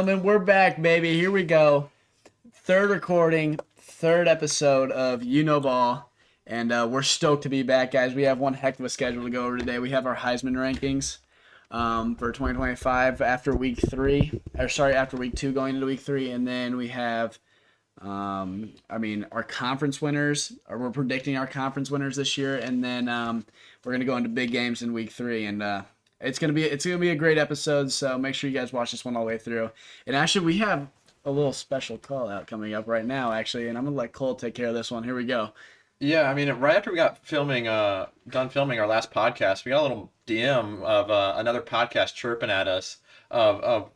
gentlemen, we're back, baby. Here we go. Third recording, third episode of You Know Ball. And we're stoked to be back, guys. We have one heck of a schedule to go over today. We have our Heisman rankings for 2025 after week 3. After week 2 going into week 3. And then we have, our conference winners. We're predicting our conference winners this year. And then we're going to go into big games in week 3. And it's gonna be a great episode, so make sure you guys watch this one all the way through. And actually, we have a little special call out coming up right now, actually, and I'm gonna let Cole take care of this one. Here we go. Yeah, I mean, right after we got done filming our last podcast, we got a little DM of another podcast chirping at us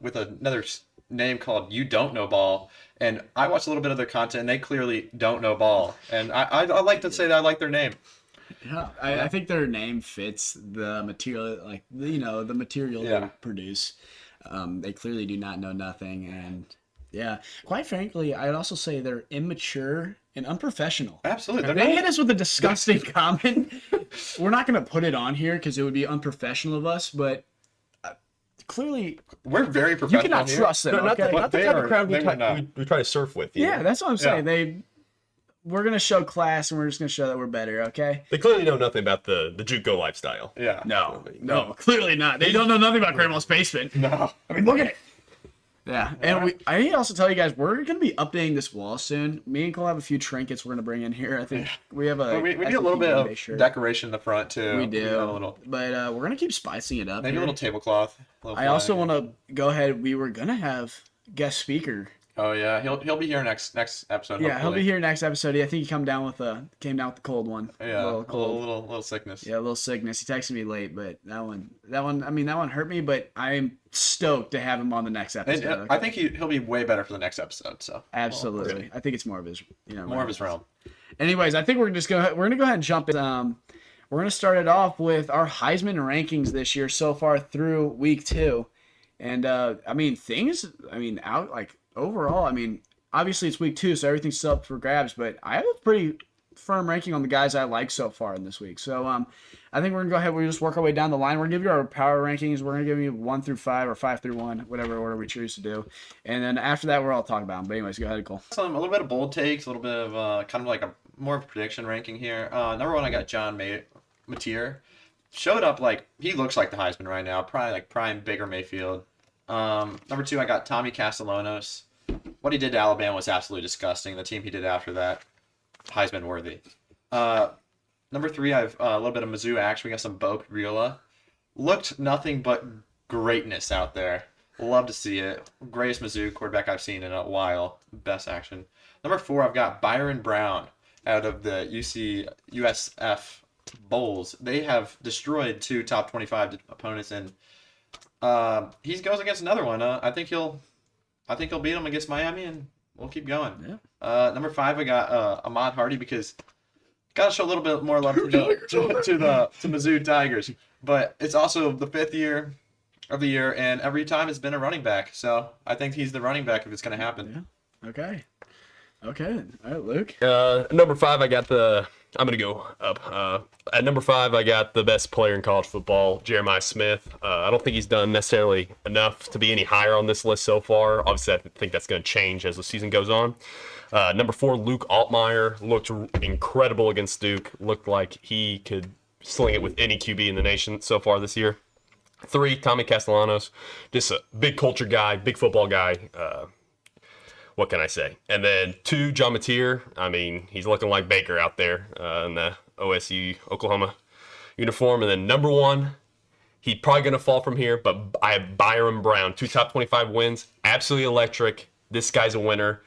with another name called You Don't Know Ball. And I watched a little bit of their content, and they clearly don't know ball. And I like to say that I like their name. Yeah, I think their name fits the material, the material they produce. They clearly do not know nothing, and yeah, quite frankly, I'd also say they're immature and unprofessional. Absolutely, they hit us with a disgusting comment. We're not going to put it on here because it would be unprofessional of us, but clearly we're very professional. You cannot trust them. Not the type of crowd we try to surf with. Yeah, that's what I'm saying. We're going to show class, and we're just going to show that we're better, okay? They clearly know nothing about the JUCO lifestyle. Yeah. No, clearly not. They don't know nothing about Grandma's basement. No. I mean, look at it. Yeah, and I need to also tell you guys, we're going to be updating this wall soon. Me and Cole have a few trinkets we're going to bring in here. I think we have we do a little bit of decoration in the front, too. We do, but we're going to keep spicing it up. Maybe a little tablecloth. I also want to go ahead. We were going to have guest speaker. Oh yeah, he'll be here next episode. Yeah, he'll be here next episode. Yeah, I think he came down with the cold one. Yeah, a little sickness. Yeah, a little sickness. He texted me late, but that one hurt me. But I'm stoked to have him on the next episode. Okay? I think he'll be way better for the next episode. So absolutely, I think it's more of his of his realm. Anyways, I think we're gonna go ahead and jump in. We're gonna start it off with our Heisman rankings this year so far through week 2, and overall, obviously it's week 2, so everything's still up for grabs, but I have a pretty firm ranking on the guys I like so far in this week. So I think we're going to go ahead, we'll just work our way down the line. We're going to give you our power rankings. We're going to give you 1 through 5 or 5 through 1, whatever order we choose to do. And then after that, we're all talking about them. But anyways, go ahead, Cole. A little bit of bold takes, a little bit of kind of like more of a prediction ranking here. Number 1, I got John Mateer. Showed up he looks like the Heisman right now, probably like prime Baker Mayfield. Number 2, I got Tommy Castellanos. What he did to Alabama was absolutely disgusting. The team he did after that, Heisman worthy. Number 3, I have a little bit of Mizzou action. We got some Bo Priola. Looked nothing but greatness out there. Love to see it. Greatest Mizzou quarterback I've seen in a while. Best action. Number 4, I've got Byron Brown out of the USF Bulls. They have destroyed 2 top 25 opponents, and he goes against another one. I think he'll beat him against Miami, and we'll keep going. Yeah. Number 5, I got Ahmad Hardy, because got to show a little bit more love to Mizzou Tigers. But it's also the 5th year of the year, and every time it's been a running back. So I think he's the running back if it's going to happen. Yeah. Okay. All right, Luke. Number 5, I'm going to go up. At number 5, I got the best player in college football, Jeremiah Smith. I don't think he's done necessarily enough to be any higher on this list so far. Obviously, I think that's going to change as the season goes on. Number 4, Luke Altmaier looked incredible against Duke. Looked like he could sling it with any QB in the nation so far this year. 3, Tommy Castellanos, just a big culture guy, big football guy. What can I say? And then 2, John Mateer. He's looking like Baker out there in the OSU Oklahoma uniform. And then number 1, he's probably going to fall from here, but I have Byron Brown. 2 top 25 wins. Absolutely electric. This guy's a winner.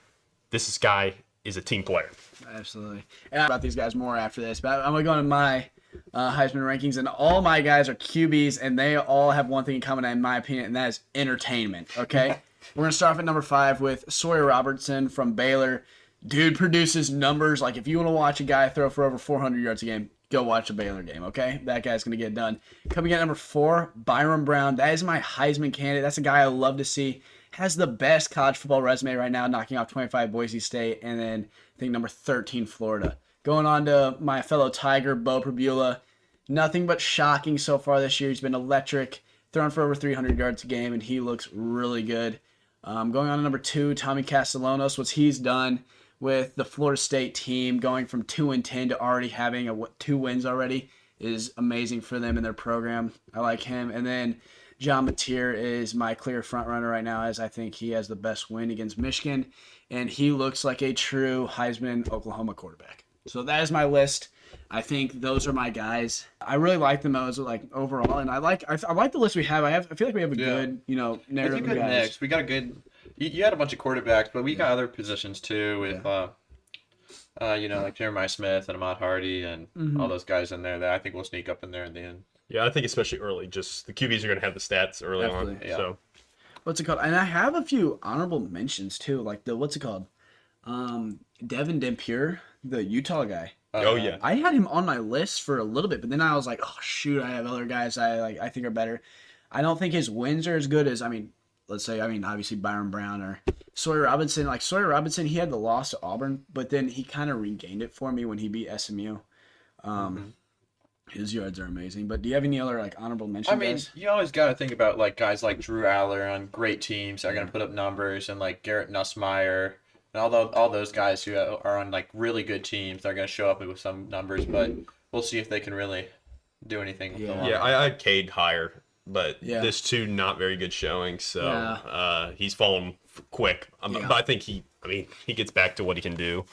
This guy is a team player. Absolutely. And about these guys more after this, but I'm going to go into my Heisman rankings, and all my guys are QBs, and they all have one thing in common, in my opinion, and that is entertainment, okay? We're going to start off at number 5 with Sawyer Robertson from Baylor. Dude produces numbers. If you want to watch a guy throw for over 400 yards a game, go watch a Baylor game, okay? That guy's going to get it done. Coming in at number 4, Byron Brown. That is my Heisman candidate. That's a guy I love to see. Has the best college football resume right now, knocking off 25 Boise State, and then I think number 13, Florida. Going on to my fellow Tiger, Bo Pribula. Nothing but shocking so far this year. He's been electric, throwing for over 300 yards a game, and he looks really good. Going on to number 2, Tommy Castellanos, what he's done with the Florida State team, going from 2-10 to already having 2 wins already, is amazing for them in their program. I like him. And then John Mateer is my clear front runner right now, as I think he has the best win against Michigan, and he looks like a true Heisman Oklahoma quarterback. So that is my list. I think those are my guys. I really like them as overall, and I like the list we have. I feel like we have a good It's narrative a good of guys. mix. We got a good. You had a bunch of quarterbacks, but we got other positions too with, like Jeremiah Smith and Ahmad Hardy and all those guys in there that I think will sneak up in there in the end. Yeah, I think especially early, just the QBs are going to have the stats early on. Definitely. Yeah. So What's it called? And I have a few honorable mentions too, like what's it called? Devin Dempure, the Utah guy. Oh yeah. I had him on my list for a little bit, but then I was like, oh shoot, I have other guys I think are better. I don't think his wins are as good as obviously Byron Brown or Sawyer Robinson. Like Sawyer Robinson, he had the loss to Auburn, but then he kind of regained it for me when he beat SMU. His yards are amazing. But do you have any other honorable mentions? I mean, you always got to think about guys like Drew Aller on great teams that are going to put up numbers, and like Garrett Nussmeier and all those guys who are on really good teams. They're going to show up with some numbers, but we'll see if they can really do anything. With the line. Yeah, I had Cade higher, but Yeah. this 2 not very good showing, so he's fallen quick. But I think he gets back to what he can do.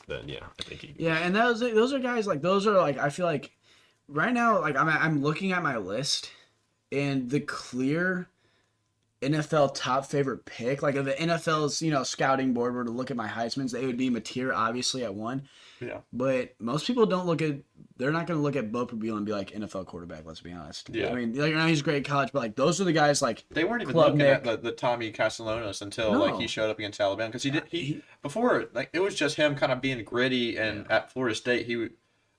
Then I think he. Yeah, and those are guys I feel like right now I'm looking at my list, and the clear NFL top favorite pick, if the NFL's scouting board were to look at my Heisman's, they would be Mateer obviously at 1. Yeah. But most people they're not going to look at Bo Peep and be like NFL quarterback. Let's be honest. Yeah. I mean, he's great in college, but those are the guys they weren't even Club looking Nick. at the Tommy Castellanos until No. he showed up against Alabama because before it was just him kind of being gritty, and at Florida State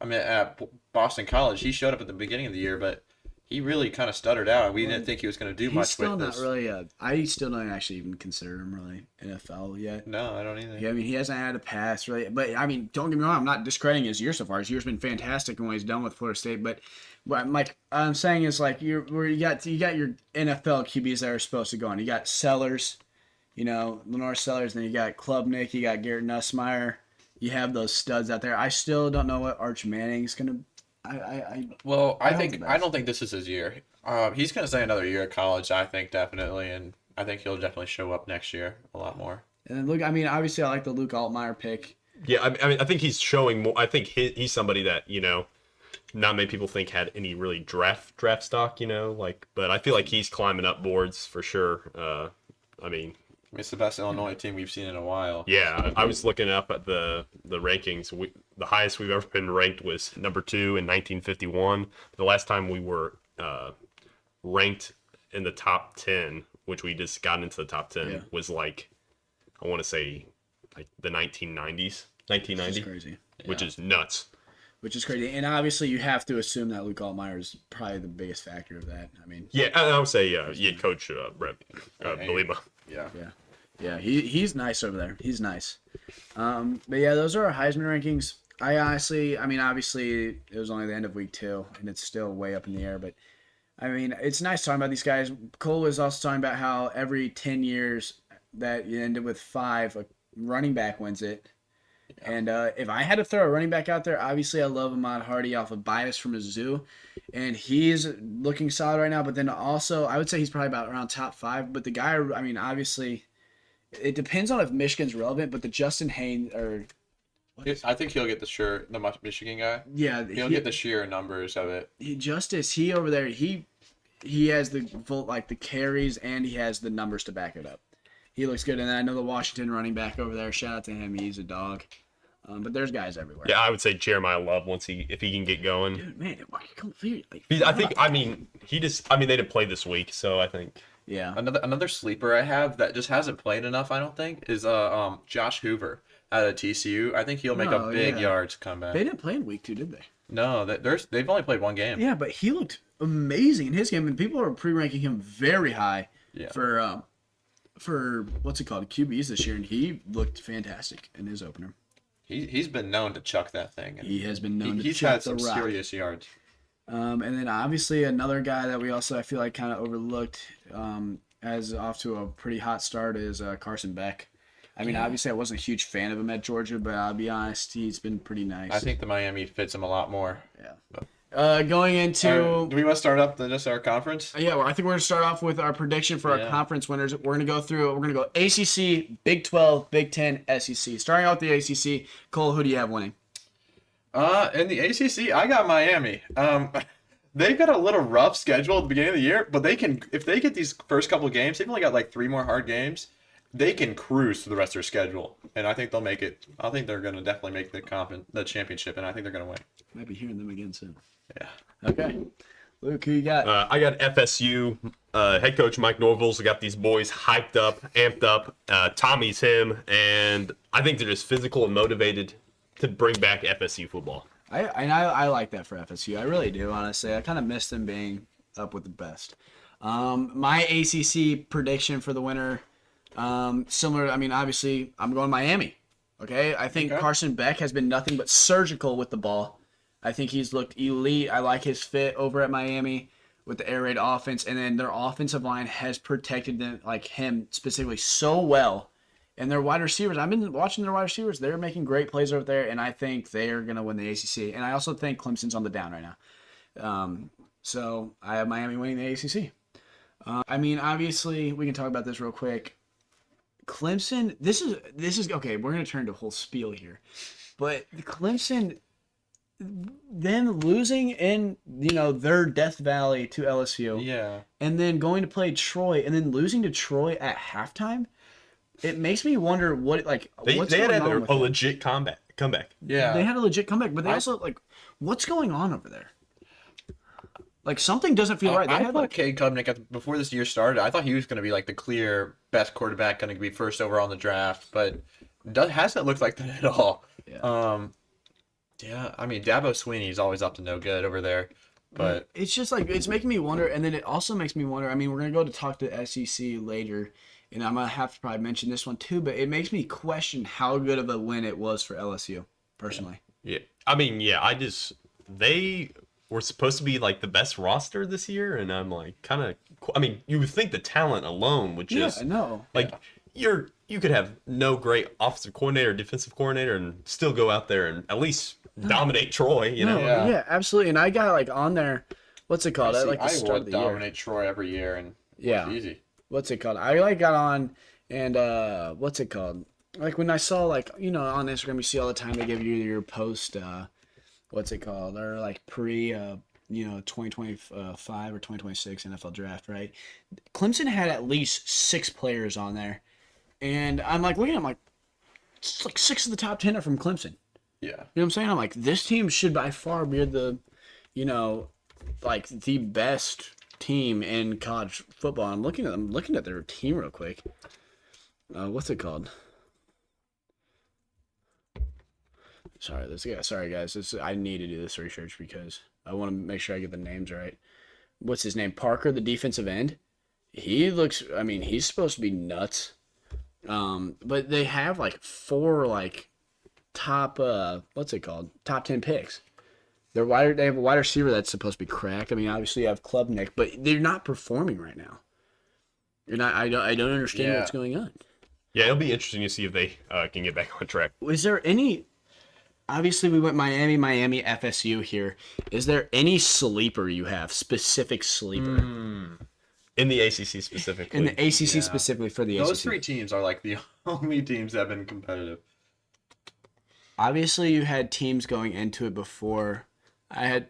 at Boston College he showed up at the beginning of the year, but he really kind of stuttered out, and we didn't think he was going to do He's much still with not this. really. I still don't actually even consider him really NFL yet. No, I don't either. Yeah, I mean, he hasn't had a pass really, but I mean, don't get me wrong. I'm not discrediting his year so far. His year's been fantastic and what he's done with Florida State. But what I'm saying is you got your NFL QBs that are supposed to go on. You got Sellers, Lenore Sellers. Then you got Club Nick. You got Garrett Nussmeier. You have those studs out there. I still don't know what Arch Manning's gonna. I best. don't think this is his year. He's going to stay another year at college, I think, definitely, and I think he'll definitely show up next year a lot more. And then look, I mean, obviously, I like the Luke Altmaier pick. Yeah, I mean, I think he's showing more. I think he's somebody that not many people think had any really draft stock. But I feel like he's climbing up boards for sure. I mean, It's the best Illinois team we've seen in a while. yeah, I was looking up at the rankings. The highest we've ever been ranked was number 2 in 1951. The last time we were ranked in the top 10, which we just got into the top 10, was I want to say the 1990s, 1990, Which is crazy. which is nuts. Which is crazy. And obviously, you have to assume that Luke Altmaier is probably the biggest factor of that. I mean, Yeah, I would say Coach Brett Belima. Yeah. yeah, he's nice over there. He's nice. But yeah, those are our Heisman rankings. Obviously, it was only the end of week 2, and it's still way up in the air. But I mean, it's nice talking about these guys. Cole was also talking about how every 10 years that you ended with 5, a running back wins it. Yeah. And if I had to throw a running back out there, obviously I love Ahmad Hardy off of Bias from Mizzou, and he's looking solid right now. But then also, I would say he's probably about around top 5. But the guy, I mean, obviously, it depends on if Michigan's relevant. But the Justin Haynes or I think he'll get the Michigan guy. yeah, He'll get the sheer numbers of it. He over there, he has the the carries and he has the numbers to back it up. He looks good, and I know the Washington running back over there. Shout out to him, he's a dog. But there's guys everywhere. Yeah, I would say Jeremiah Love if he can get going. Dude, man, why you come here? They didn't play this week, so I think. Yeah. Another sleeper I have that just hasn't played enough, I don't think, is Josh Hoover out of TCU. I think he'll make a big yards comeback. They didn't play in week 2, did they? No, they've only played 1 game. Yeah, but he looked amazing in his game, and people are pre-ranking him very high for what's it called, QBs this year, and he looked fantastic in his opener. He's been known to chuck that thing. And he has been known to he's chuck had some the rock. serious yards. And then obviously another guy that we also I feel like kind of overlooked has off to a pretty hot start is Carson Beck. I mean, obviously, I wasn't a huge fan of him at Georgia, but I'll be honest, he's been pretty nice. I think the Miami fits him a lot more. Yeah. Going into do we want to start up just our conference? yeah, well, I think we're gonna start off with our prediction for our conference winners. We're gonna go through. We're gonna go ACC, Big 12, Big 10, SEC. Starting out with the ACC, Cole, who do you have winning? In the ACC, I got Miami. They've got a little rough schedule at the beginning of the year, but they can, if they get these first couple of games, they've only got like 3 more hard games. They can cruise through the rest of their schedule, and I think they'll make it. I think they're going to definitely make the championship, and I think they're going to win. Might be hearing them again soon. Yeah. Okay. Luke, who you got? I got FSU. Head coach Mike Norville's got these boys hyped up, amped up. Tommy's him, and I think they're just physical and motivated to bring back FSU football. I like that for FSU. I really do, honestly. I kind of miss them being up with the best. My ACC prediction for the winner, similar. I mean, obviously, I'm going Miami. Okay, I think Carson Beck has been nothing but surgical with the ball. I think he's looked elite. I like his fit over at Miami with the air raid offense, and then their offensive line has protected them, like him specifically, so well. And their wide receivers, I've been watching their wide receivers. They're making great plays over there, and I think they are going to win the ACC. And I also think Clemson's on the down right now. So I have Miami winning the ACC. I mean, obviously, we can talk about this real quick. Clemson, this is okay. We're going to turn to a whole spiel here, but Clemson, them losing in their Death Valley to LSU, and then going to play Troy, and then losing to Troy at halftime. It makes me wonder what's they going had on with a legit comeback. Yeah, they had a legit comeback, but they also what's going on over there? Like something doesn't feel right. I thought Cade Klubnik before this year started. I thought he was going to be like the clear best quarterback, going to be first overall in the draft, but hasn't looked like that at all. Yeah. I mean, Dabo Sweeney's always up to no good over there, but it's just it's making me wonder, and then it also makes me wonder. I mean, we're gonna go to talk to SEC later. And I'm going to have to probably mention this one too, but it makes me question how good of a win it was for LSU, personally. Yeah. I mean, they were supposed to be like the best roster this year, and I'm like you would think the talent alone would just... Yeah, no. You could have no great offensive coordinator, defensive coordinator, and still go out there and at least dominate Troy, you know? Yeah, absolutely. And I got on there, what's it called? I would dominate Troy every year, and it's easy. What's it called? I got on and what's it called? Like when I saw on Instagram you see all the time they give you your post what's it called? Or pre 2025 or 2026 NFL draft, right? Clemson had at least 6 players on there. And I'm looking at them it's 6 of the top 10 are from Clemson. Yeah. You know what I'm saying? I'm this team should by far be the the best team in college football. I'm looking at their team real quick. What's it called? Sorry guys. I need to do this research because I want to make sure I get the names right. What's his name? Parker, the defensive end. He looks. I mean, he's supposed to be nuts. But they have 4 top what's it called? Top 10 picks. They have a wide receiver that's supposed to be cracked. I mean, obviously you have Klubnik, but they're not performing right now. I don't understand what's going on. Yeah, it'll be interesting to see if they can get back on track. Is there any? Obviously, we went Miami, FSU here. Is there any sleeper you have? Specific sleeper in the ACC specifically. In the ACC specifically for the ACC. Those 3 teams are the only teams that have been competitive. Obviously, you had teams going into it before. I had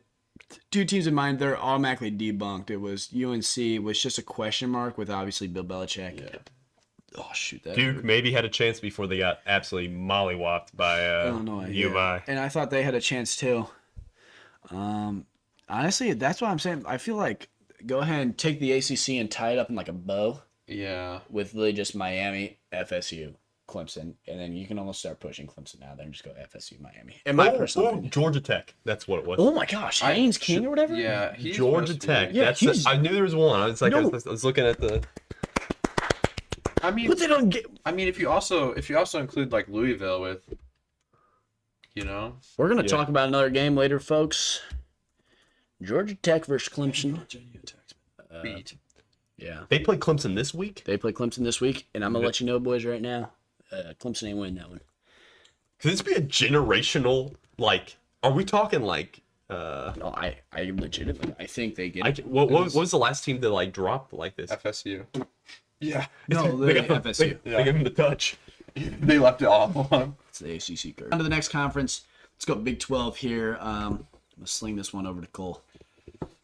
2 teams in mind. They're automatically debunked. It was UNC was just a question mark with obviously Bill Belichick. Yeah. Oh shoot! Duke maybe had a chance before they got absolutely mollywopped by Illinois. U of I. And I thought they had a chance too. Honestly, that's what I'm saying. I feel go ahead and take the ACC and tie it up in a bow. Yeah. With really just Miami, FSU, Clemson, and then you can almost start pushing Clemson out there and just go FSU, Miami. In my personal opinion. Georgia Tech. That's what it was. Oh my gosh, Haynes King or whatever. Yeah, Georgia Tech. Yeah, I knew there was one. I was I was looking at the. I mean, but they don't get. I mean, if you also include Louisville with, we're gonna talk about another game later, folks. Georgia Tech versus Clemson. beat. Yeah. They play Clemson this week. They play Clemson this week, and I'm going to let you know, boys, right now, Clemson ain't winning that one. Could this be a generational, like, are we talking like, No, I legitimately, I think they get it. what was the last team that, like, dropped like this? FSU. Yeah. No, literally FSU. They give him the touch. They left it all on him. It's the ACC curve. On to the next conference. Let's go Big 12 here. I'm going to sling this one over to Cole.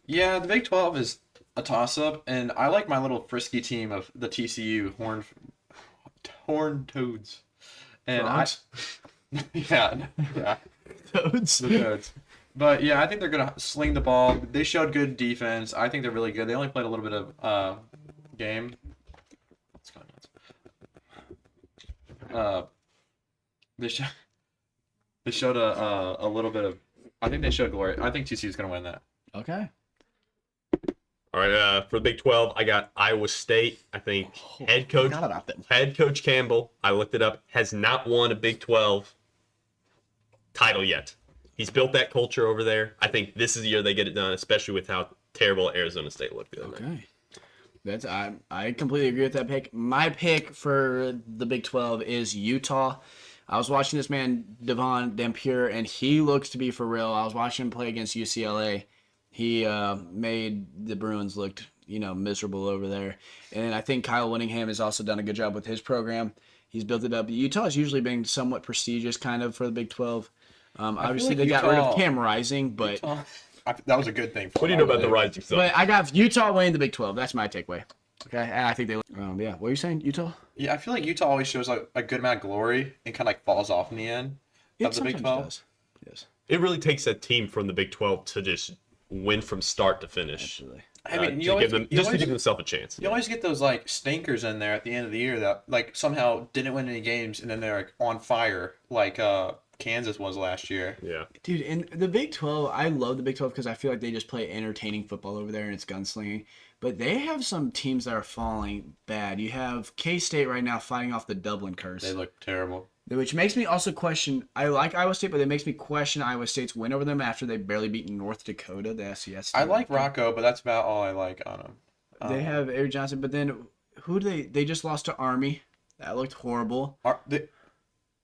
Yeah, the Big 12 is a toss-up, and I like my little frisky team of the TCU Horned Toads. And Frogs? yeah. Toads. The Toads. But yeah, I think they're gonna sling the ball. They showed good defense. I think they're really good. They only played a little bit of game. What's going on? They showed a little bit of. I think they showed glory. I think TCU is gonna win that. Okay. All right, for the Big 12, I got Iowa State. I think head coach Forgot about them. Campbell, I looked it up, has not won a Big 12 title yet. He's built that culture over there. I think this is the year they get it done, especially with how terrible Arizona State looked the other night. Okay. I completely agree with that pick. My pick for the Big 12 is Utah. I was watching this man, Devon Dampier, and he looks to be for real. I was watching him play against UCLA. He made the Bruins look, miserable over there. And I think Kyle Whittingham has also done a good job with his program. He's built it up. Utah has usually been somewhat prestigious kind of for the Big 12. Obviously, like they got rid of Utah- Cam Rising, but That was a good thing. What do you know about the Rising Sun? I got Utah winning the Big 12. That's my takeaway. Okay, and I think they. Yeah, what are you saying, Utah? Yeah, I feel like Utah always shows like a good amount of glory and kind of like falls off in the end of the Big sometimes 12. does. Yes, It really takes a team from the Big 12 to just win from start to finish. absolutely. I mean, To give themselves a chance. You always get those like stinkers in there at the end of the year that like somehow didn't win any games and then they're like on fire like Kansas was last year. Yeah. Dude, in the Big 12, I love the Big 12 because I feel like they just play entertaining football over there and it's gunslinging. But they have some teams that are falling bad. You have K-State right now fighting off the Dublin curse. They look terrible. Which makes me also question. I like Iowa State, but it makes me question Iowa State's win over them after they barely beat North Dakota, the FCS team. I like Rocco, but that's about all I like on him. They have Avery Johnson, but then who do they just lost to Army. That looked horrible.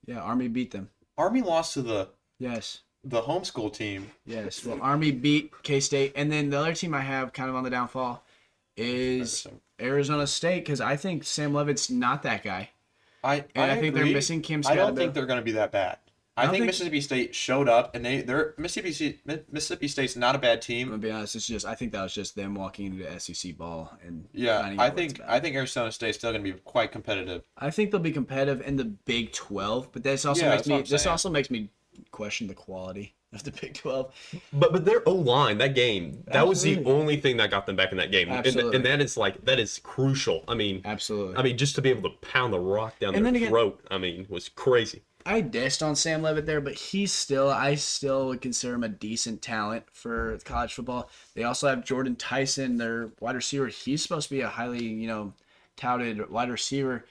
Yeah, Army beat them. Army lost to the Yes. homeschool team. Yes. Well, Army beat K-State, and then the other team I have kind of on the downfall is Arizona State because I think Sam Levitt's not that guy. I think they're missing Kim I don't Scottaboo. think they're going to be that bad. I think Mississippi State showed up, and Mississippi State's not a bad I'm team. gonna be honest. I think that was just them walking into the SEC ball and Yeah, finding I out what's think bad. Arizona State's still going to be quite competitive. I think they'll be competitive in the Big 12, but this also Yeah, makes that's what me I'm saying. makes me question the quality of the Big 12. But their O-line, that game, that was the Absolutely. only thing that got them back in that game. Absolutely. And that is crucial. Absolutely. I mean, just to be able to pound the rock down And their then again- throat, was crazy. I dissed on Sam Levitt there, but I still would consider him a decent talent for college football. They also have Jordan Tyson, their wide receiver. He's supposed to be a highly, touted wide receiver.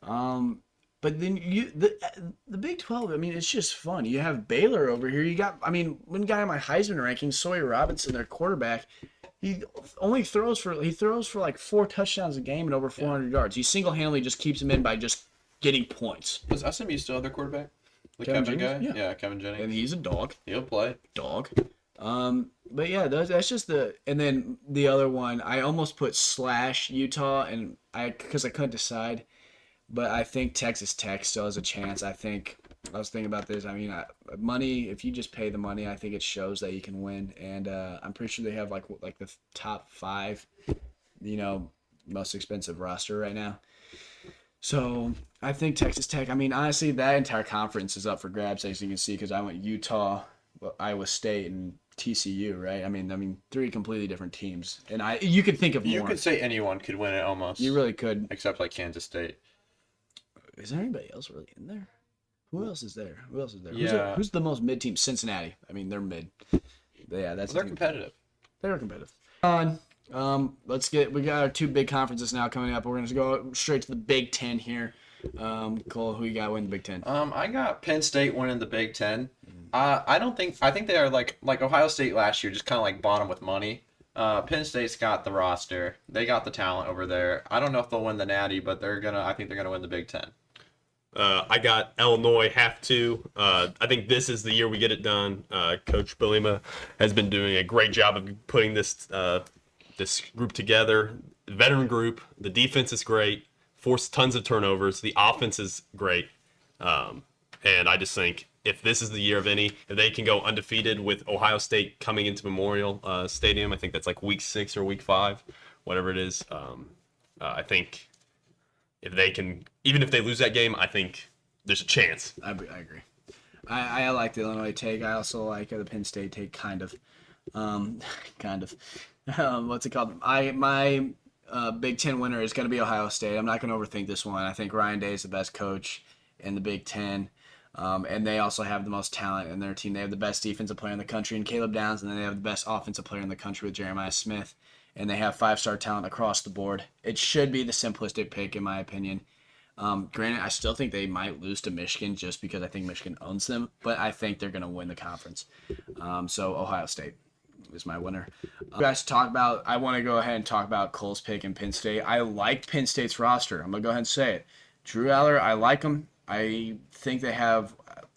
But then the Big 12, it's just fun. You have Baylor over here. You got, one guy on my Heisman ranking, Sawyer Robinson, their quarterback. He throws for like 4 touchdowns a game and over 400 yards. He single-handedly just keeps them in by just getting points. Was SMU still their quarterback? The Kevin Kevin guy? Jennings? Yeah, Kevin Jennings. And he's a dog. He'll play. But yeah, that's just and then the other one, I almost put / Utah, and because I couldn't decide, but I think Texas Tech still has a chance. I was thinking about this. Money, if you just pay the money, I think it shows that you can win, and I'm pretty sure they have like the top 5, most expensive roster right now. So I think Texas Tech. Honestly, that entire conference is up for grabs, as you can see, because I went Utah, Iowa State, and TCU. Right? 3 completely different teams, and you could think of more. You could say anyone could win it almost. You really could. Except like Kansas State. Is there anybody else really in there? Who else is there? Yeah. Who's the most mid team? Cincinnati. They're mid. But yeah, They're competitive. They're competitive. We got our 2 big conferences now coming up. We're gonna go straight to the Big 10 here. Cole, who you got winning the Big 10? I got Penn State winning the Big Ten. I think they are like Ohio State last year, just kind of like bottom with money. Penn State's got the roster. They got the talent over there. I don't know if they'll win the Natty, but I think they're gonna win the Big Ten. I got Illinois have to. I think this is the year we get it done. Coach Belima has been doing a great job of putting this group together. Veteran group. The defense is great. Forced tons of turnovers. The offense is great. And I just think if this is the year of any, if they can go undefeated with Ohio State coming into Memorial Stadium, I think that's like week 6 or week 5, whatever it is. I think if they can, even if they lose that game, I think there's a chance. I agree. I like the Illinois take. I also like the Penn State take, kind of. What's it called? My Big Ten winner is going to be Ohio State. I'm not going to overthink this one. I think Ryan Day is the best coach in the Big Ten. And they also have the most talent in their team. They have the best defensive player in the country in Caleb Downs, and then they have the best offensive player in the country with Jeremiah Smith. And they have 5-star talent across the board. It should be the simplistic pick, in my opinion. Granted, I still think they might lose to Michigan just because I think Michigan owns them, but I think they're going to win the conference. So Ohio State is my winner. You guys talk about, I want to go ahead and talk about Cole's pick in Penn State. I like Penn State's roster. I'm going to go ahead and say it. Drew Aller, I like him. I think they have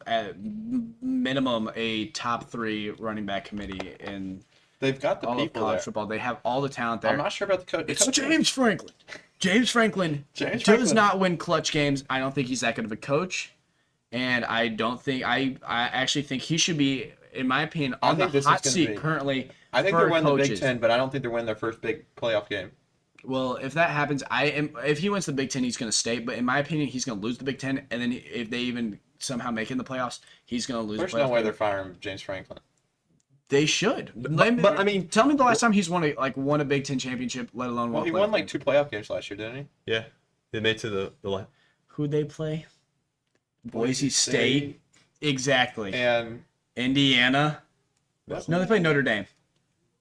at minimum a top 3 running back committee in They've got the all of people college there. football. They have all the talent there. I'm not sure about the coach. It's James Franklin. James Franklin does not win clutch games. I don't think he's that good of a coach, and I actually think he should be, in my opinion, on the hot seat currently. I think for they're winning the Big coaches. Ten, but I don't think they're winning their first big playoff game. Well, if that happens, if he wins the Big Ten, he's going to stay. But in my opinion, he's going to lose the Big Ten, and then if they even somehow make it in the playoffs, he's going to lose. There's the playoff no way game. they're firing James Franklin. They should. But I mean, tell me the last time he's won a Big Ten championship, let alone Well, he won like 2 playoff games last year, didn't he? yeah, they made it to the Who'd they play? Boise State. Exactly. And Indiana. No, they played Notre Dame.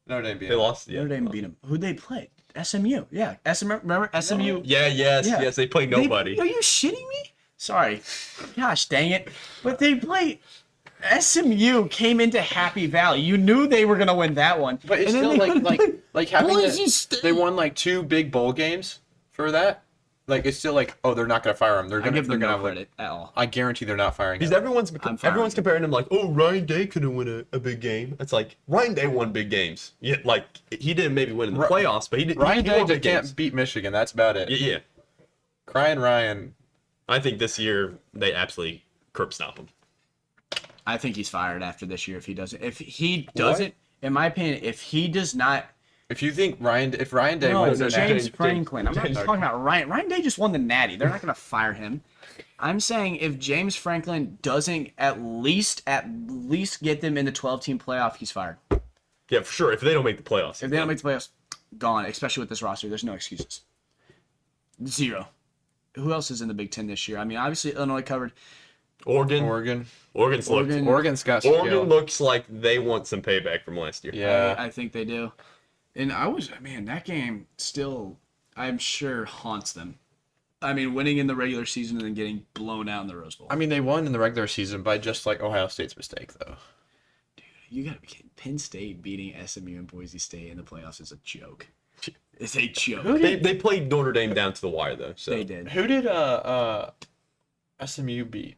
Notre Dame beat they him. lost. Yeah. Notre Dame beat them. Who'd they play? SMU. Yeah. Remember SMU? Yeah, yes. They played nobody. Are you shitting me? Sorry. Gosh, dang it. But they played. SMU came into Happy Valley. You knew they were gonna win that one. But it's And then still they like having Boise State. they won like 2 big bowl games for that. Like it's still like, oh, they're not gonna fire him. They're I gonna give them no have credit at all. I guarantee they're not firing Because him. everyone's comparing him like, oh, Ryan Day could have won a big game. It's like Ryan Day won big games. Yeah, like he didn't maybe win in the playoffs, but he did. Ryan he Day won big can't games. beat Michigan. That's about it. Yeah. Crying Ryan. I think this year they absolutely curb stomp him. I think he's fired after this year if he doesn't. In my opinion, if he does not. If Ryan Day No, wins the James Natty, Franklin. I'm not talking about Ryan. Ryan Day just won the Natty. They're not going to fire him. I'm saying if James Franklin doesn't at least get them in the 12-team playoff, he's fired. Yeah, for sure. If they don't make the playoffs, If they don't make the playoffs, gone. Especially with this roster, there's no excuses. 0. Who else is in the Big Ten this year? I mean, obviously Illinois covered. Oregon's got Oregon skill. looks like they want some payback from last year. Yeah. I think they do. And that game still, I'm sure, haunts them. I mean, winning in the regular season and then getting blown out in the Rose Bowl. I mean, they won in the regular season by just like Ohio State's mistake, though. You gotta be kidding. Penn State beating SMU and Boise State in the playoffs is a joke. It's a joke. They played Notre Dame down to the wire though. So They did. Who did SMU beat?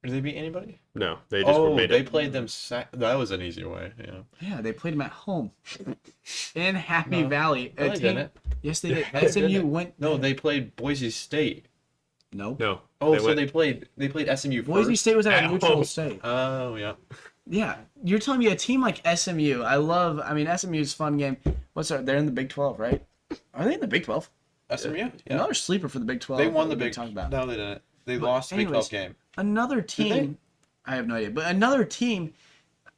Did they beat anybody? no, they just were made they it. played them. That was an easy way. Yeah. Yeah, they played them at home in Happy Valley. No, they didn't. Yes, they did. They SMU didn't. went. No, they played Boise State. No. No. Oh, so went- they played SMU Boise first. State was at a At neutral home. state. Oh yeah. Yeah, you're telling me a team like SMU. SMU's a fun game. They're in the Big 12, right? Are they in the Big 12? SMU. Yeah. Another sleeper for the Big 12. They won the that we Big. talked about. No, they didn't. They But lost the Big 12 anyways, game. Another team. I have no idea, but another team.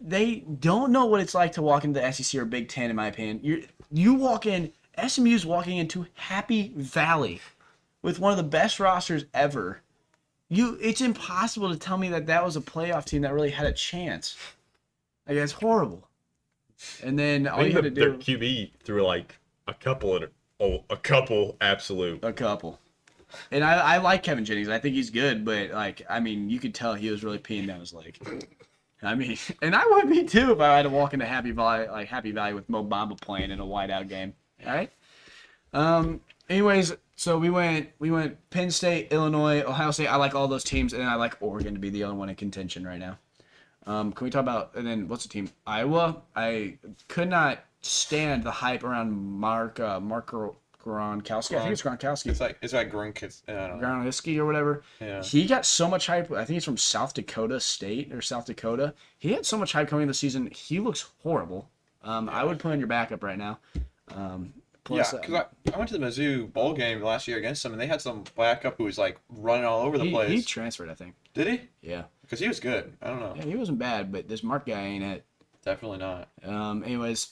They don't know what it's like to walk into the SEC or Big 10, in my opinion. You walk in. SMU's walking into Happy Valley with one of the best rosters ever. It's impossible to tell me that was a playoff team that really had a chance. Like, that's horrible. And then all you had to their do QB threw like a couple absolute. a couple. And I like Kevin Jennings. I think he's good, but you could tell he was really peeing down his leg. I mean, and I would be too if I had to walk into Happy Valley with Mo Bamba playing in a whiteout game. All right. Anyways, so we went Penn State, Illinois, Ohio State. I like all those teams, and I like Oregon to be the other one in contention right now. Can we talk about, and then what's the team? Iowa. I could not stand the hype around Mark Gronkowski. I think it's Gronkowski. It's like Gronkowski. I don't know. Gronkowski or whatever. Yeah. He got so much hype. I think he's from South Dakota State or South Dakota. He had so much hype coming into the season. He looks horrible. I would put on your backup right now. Plus, because I went to the Mizzou bowl game last year against them, and they had some backup who was like running all over the place. He transferred, I think. Did he? Yeah. Because he was good. I don't know. Yeah, he wasn't bad, but this Mark guy ain't it. Definitely not. Anyways,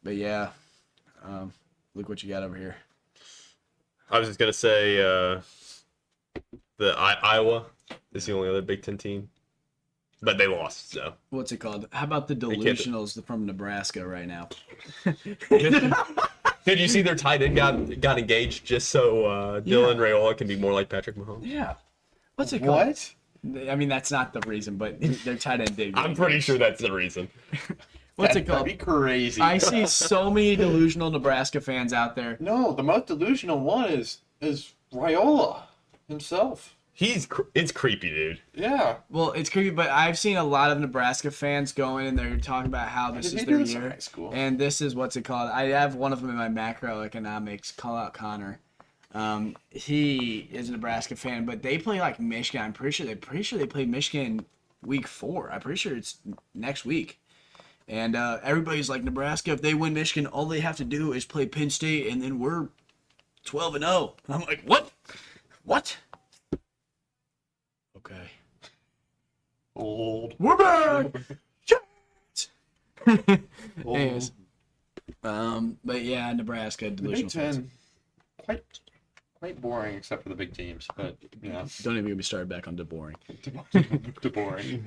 but yeah. Look what you got over here. I was just gonna say Iowa is the only other Big Ten team, but they lost. So What's it called? How about the delusionals from Nebraska right now? did you see their tight end got engaged just so Dylan Raiola can be more like Patrick Mahomes? Yeah. What's it called? What? I mean, that's not the reason, but their tight end did. I'm pretty sure that's the reason. What's it called? That'd be crazy. I see so many delusional Nebraska fans out there. No, the most delusional one is Raiola himself. It's creepy, dude. Yeah. Well, it's creepy, but I've seen a lot of Nebraska fans go in and they're talking about how this is their year. High school. And this is what's it called? I have one of them in my macroeconomics. Call out Connor. He is a Nebraska fan, but they play like Michigan. I'm pretty sure they play Michigan week 4. I'm pretty sure it's next week. And everybody's like, Nebraska, if they win Michigan, all they have to do is play Penn State, and then we're 12-0. I'm like, what? What? Okay. Old. We're back. Anyways, but yeah, Nebraska The delusional Big fans. Ten, quite boring except for the big teams, but you know, Don't even get me started back on the boring. too boring.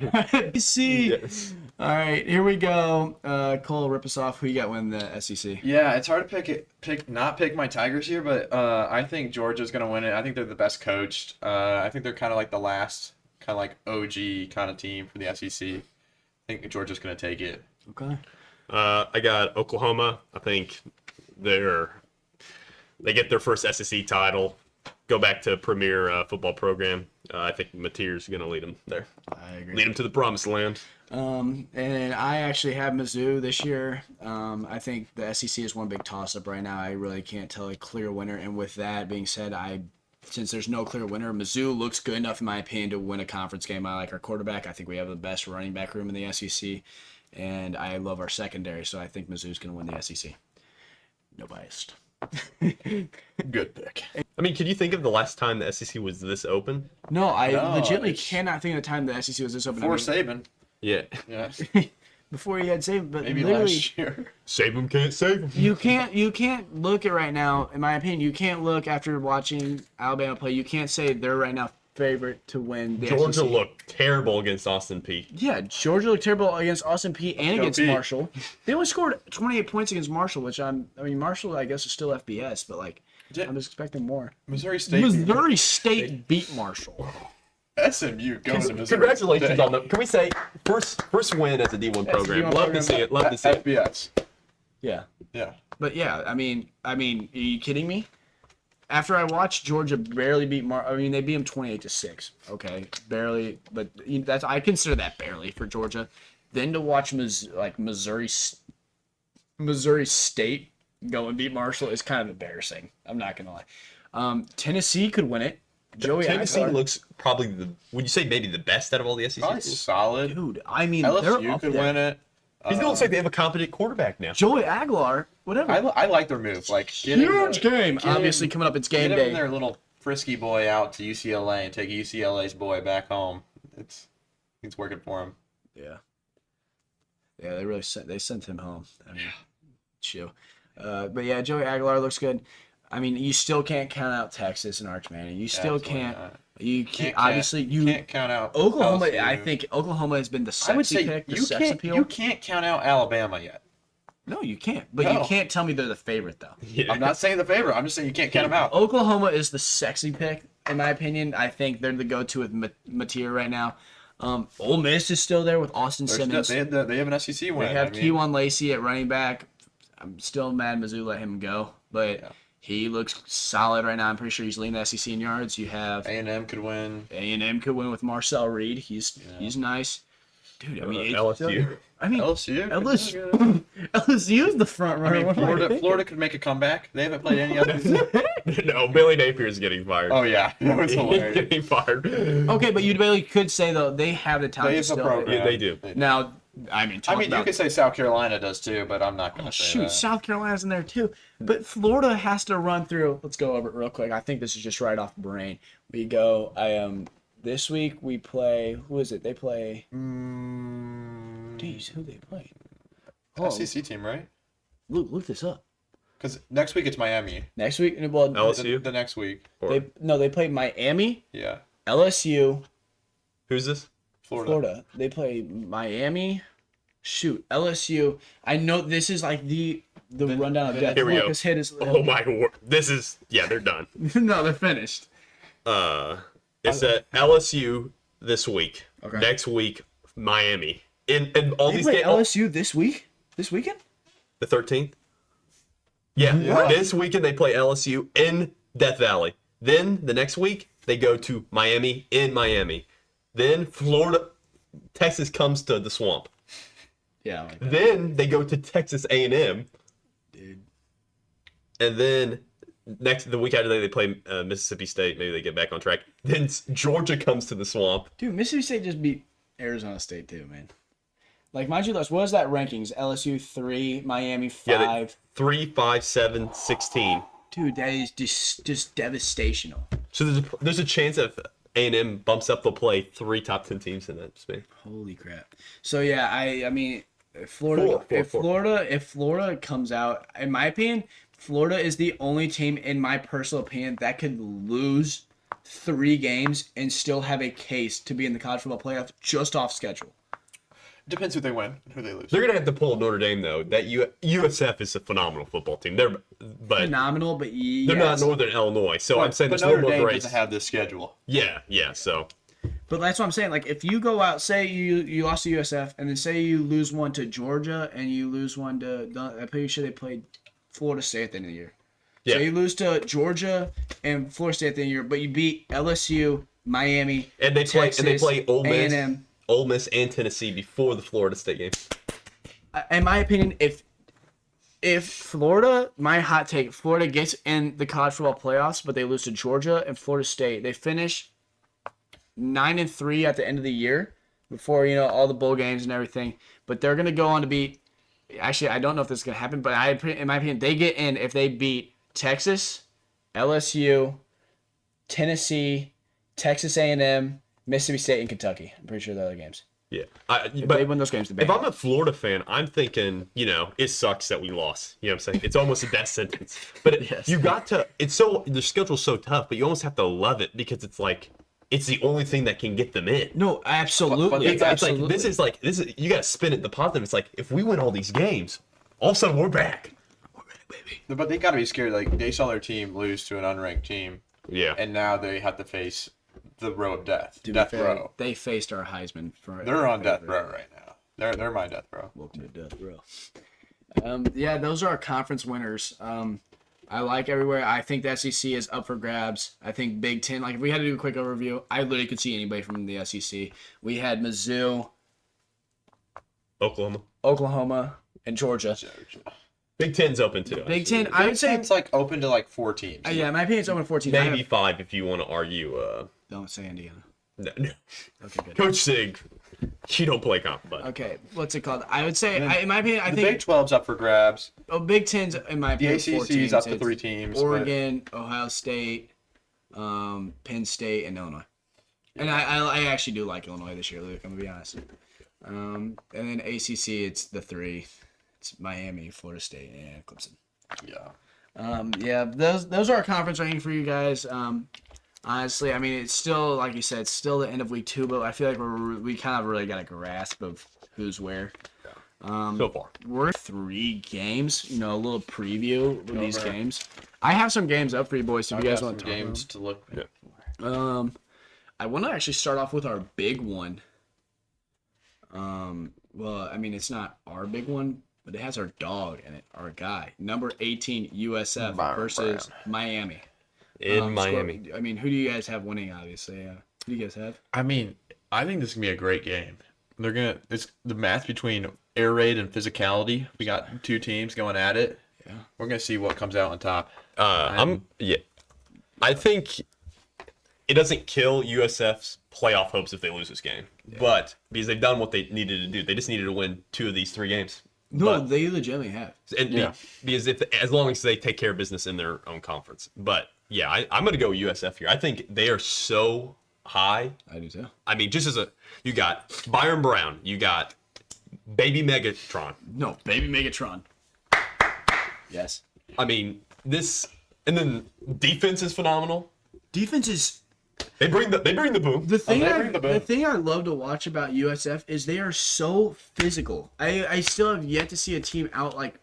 See. Yes. All right, here we go. Cole, rip us off. Who you got winning the SEC? Yeah, it's hard to pick my Tigers here, but I think Georgia's gonna win it. I think they're the best coached. I think they're kind of like the last kind of like OG kind of team for the SEC. I think Georgia's gonna take it. Okay. I got Oklahoma. I think they get their first SEC title, go back to premier football program. I think Mateer's going to lead them there. I agree. Lead them to the promised land. And I actually have Mizzou this year. I think the SEC is one big toss-up right now. I really can't tell a clear winner. And with that being said, since there's no clear winner, Mizzou looks good enough, in my opinion, to win a conference game. I like our quarterback. I think we have the best running back room in the SEC. And I love our secondary, so I think Mizzou's going to win the SEC. No biased. Good pick. I mean, can you think of the last time the SEC was this open? No, I legitimately it's- cannot think of the time the SEC was this open. Before Saban. Yeah. Yeah. Before he had saved, but Maybe literally, last year. Save them, can't save them. you can't look at right now. In my opinion, you can't look after watching Alabama play. You can't say they're right now favorite to win the Georgia SEC. looked terrible against Austin Peay. Yeah, Georgia looked terrible against Austin Peay and Go against Peay. Marshall. They only scored 28 points against Marshall, which Marshall I guess is still FBS, but like I'm just expecting more. Missouri State. Missouri State beat Marshall. SMU going to Missouri. Congratulations State. on them. Can we say first win as a D1 program? D1 Love program. to see it. Love to see it. FBS. Yeah. Yeah. But yeah, I mean, are you kidding me? After I watched Georgia barely beat they beat them 28-6. Okay, barely, but I consider that barely for Georgia. Then to watch Missouri State go and beat Marshall is kind of embarrassing. I'm not gonna lie. Tennessee could win it. Joey Tennessee Aguilar. looks probably would you say maybe the best out of all the SEC Probably schools? solid. Dude, I mean, they're LSU up could there. win it. It looks like they have a competent quarterback now. Joey Aguilar, whatever. I like their move. Like Huge game. Obviously coming up, it's game Get day. him their little frisky boy out to UCLA and take UCLA's boy back home. It's working for him. Yeah. Yeah, they sent him home. I mean, chill. But yeah, Joey Aguilar looks good. I mean, you still can't count out Texas and Arch Manning. You still Absolutely can't. not. You can't. Can't Obviously, you can't count out Oklahoma. LSU. I think Oklahoma has been the I would sexy say pick, the you sex can't appeal. you can't count out Alabama yet. No, you can't. But you No. can't tell me they're the favorite though. Yeah. I'm not saying the favorite. I'm just saying you can't count them out. Oklahoma is the sexy pick in my opinion. I think they're the go-to with Mateer right now. Ole Miss is still there with Austin They're Simmons. still- they have an SEC win. They have I mean, Keywan Lacey at running back. I'm still mad Mizzou let him go, but he looks solid right now. I'm pretty sure he's leading the SEC in yards. You have A&M could win. A&M could win with Marcel Reed. He's nice. Dude, I mean, LSU. LSU. LSU's the front runner. I mean, What am I thinking? Florida could make a comeback. They haven't played any other. No, Billy Napier's getting fired. Oh yeah, that was He's hilarious. getting fired. Okay, but you really could say though they have the talent. They have to the still, program. Yeah, they do. Now, I mean, You could say South Carolina does too, but I'm not gonna say shoot, that. South Carolina's in there too. But Florida has to run through. Let's go over it real quick. I think this is just right off the brain. We go. This week we play. Who is it? They play. Jeez, who they play? SEC team, right? Look this up. Because next week it's Miami. Next week, well, LSU? The next week. they play Miami, Yeah. LSU, Who's this? Florida. They play Miami. Shoot, LSU. I know this is like the rundown of death. Here we go. Lucas hit his. Oh my word. This is they're done. No, they're finished. It's at LSU this week. Okay. Next week, Miami. And all They these play games. LSU this week. This weekend. The 13th? Yeah. This weekend they play LSU in Death Valley. Then the next week they go to Miami in Miami. Then Texas comes to the Swamp. Yeah. I like that. Then they go to Texas A&M. Dude. And then the week after that they play Mississippi State. Maybe they get back on track. Then Georgia comes to the Swamp. Dude, Mississippi State just beat Arizona State too, man. Like, mind you, what is that rankings? LSU 3, Miami 5. Yeah, 3, 5, 7, 16. Dude, that is just devastational. So there's a chance that if A&M bumps up, they'll play 3 top 10 teams in that span. Holy crap. So yeah, I mean, Florida. If Florida comes out, in my opinion, Florida is the only team, in my personal opinion, that could lose 3 games and still have a case to be in the college football playoff just off schedule. Depends who they win and who they lose. They're gonna have to pull Notre Dame though. That USF is a phenomenal football team. They're Phenomenal, but they're not Northern Illinois. So I'm saying but there's no Notre more Dame grace. doesn't have this schedule. Yeah. So But that's what I'm saying. Like, if you go out, say you lost to USF, and then say you lose one to Georgia, and you lose one to, I'm pretty sure they played Florida State at the end of the year. Yeah. So you lose to Georgia and Florida State at the end of the year, but you beat LSU, Miami, and they Texas, play A&M. Ole Miss and Tennessee before the Florida State game. In my opinion, if Florida, my hot take, Florida gets in the college football playoffs, but they lose to Georgia and Florida State, they finish 9-3 at the end of the year before all the bowl games and everything. But they're gonna go on to beat. Actually, I don't know if this is gonna happen, but in my opinion, they get in if they beat Texas, LSU, Tennessee, Texas A&M, Mississippi State, and Kentucky. I'm pretty sure the other games. Yeah. If But they win those games, the if I'm a Florida fan, I'm thinking, it sucks that we lost. You know what I'm saying? It's almost a death sentence. But Yes. you got to. The schedule's so tough, but you almost have to love it because it's like it's the only thing that can get them in. No, absolutely. It's absolutely. like you got to spin it the positive. It's like if we win all these games, all of a sudden we're back. We're back, baby. But they got to be scared. Like, they saw their team lose to an unranked team, Yeah. and now they have to face the row of death. To be Death fair, row. they faced our Heisman. They're on death row right now. They're my death row. Welcome to death row. Yeah, those are our conference winners. I like everywhere. I think the SEC is up for grabs. I think Big Ten, like if we had to do a quick overview, I literally could see anybody from the SEC. We had Mizzou, Oklahoma, and Georgia. Big Ten's open too. Big Ten, I would say, It's like open to like 4 teams. yeah, in my opinion, it's open to 14. I Maybe have- 5 if you want to argue. Don't say Indiana. No. Okay, good. Coach Sig, you don't play comp, but Okay, what's it called? I would say, in my opinion, I The think Big 12's up for grabs. Big Ten's, in my The opinion, 4 ACC is teams. up to It's 3 teams. but- Oregon, Ohio State, Penn State, and Illinois. And I actually do like Illinois this year, Luke. I'm gonna be honest. And then ACC, it's the 3. It's Miami, Florida State, and Clemson. Yeah. Yeah, those are our conference rankings for you guys. Honestly, I mean, it's still, like you said, it's still the end of week 2, but I feel like we kind of really got a grasp of who's where. so far. We're 3 games, a little preview of these games. I have some games up for you boys if you guys want to talk games to look. Yeah. I want to actually start off with our big one. Well, I mean, it's not our big one, but it has our dog in it, our guy. Number 18 USF Byron versus Miami. In Miami. I mean, who do you guys have winning, obviously? Who do you guys have? I mean, I think this is gonna be a great game. It's the match between air raid and physicality. We got two teams going at it. Yeah. We're gonna see what comes out on top. I think it doesn't kill USF's playoff hopes if they lose this game, but because they've done what they needed to do, they just needed to win 2 of these 3 games. No, they legitimately have. And Yeah. because as long as they take care of business in their own conference. But yeah, I'm going to go USF here. I think they are so high. I do too. I mean, just you got Byron Brown, you got Baby Megatron. No, baby Megatron. Yes. I mean, and then defense is phenomenal. Defense is They bring the boom. the thing. they bring the boom. The thing I love to watch about USF is they are so physical. I still have yet to see a team out like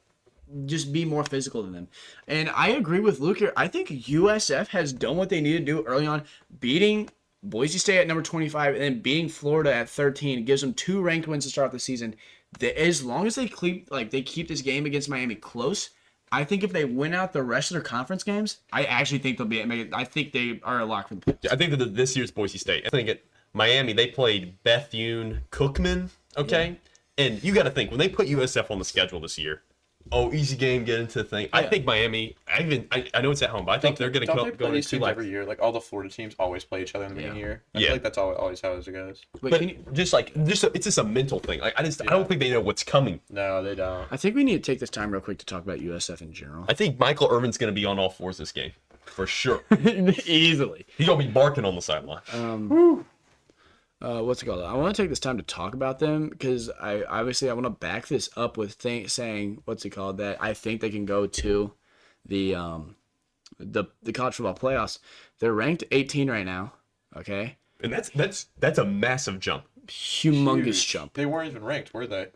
just be more physical than them. And I agree with Luke here. I think USF has done what they need to do early on, beating Boise State at number 25 and then beating Florida at 13 gives them 2 ranked wins to start the season. As long as they keep this game against Miami close, I think if they win out the rest of their conference games, I actually think they'll be. I think they are a lock for the playoffs. I think that this year's Boise State. I think at Miami they played Bethune Cookman. Okay, and you got to think when they put USF on the schedule this year. Oh, easy game, get into the thing. I think Miami. I know it's at home, but I think they're going to go these into teams like every year. Like all the Florida teams always play each other in the beginning of the year. I feel like that's always how it goes. But it's just a mental thing. Like I don't think they know what's coming. No, they don't. I think we need to take this time real quick to talk about USF in general. I think Michael Irvin's going to be on all fours this game for sure. Easily. He's going to be barking on the sideline. What's it called? I want to take this time to talk about them because I want to back this up with saying what's it called that I think they can go to the college football playoffs. They're ranked 18 right now. Okay, And that's a massive jump. humongous Huge. jump. They weren't even ranked, were they?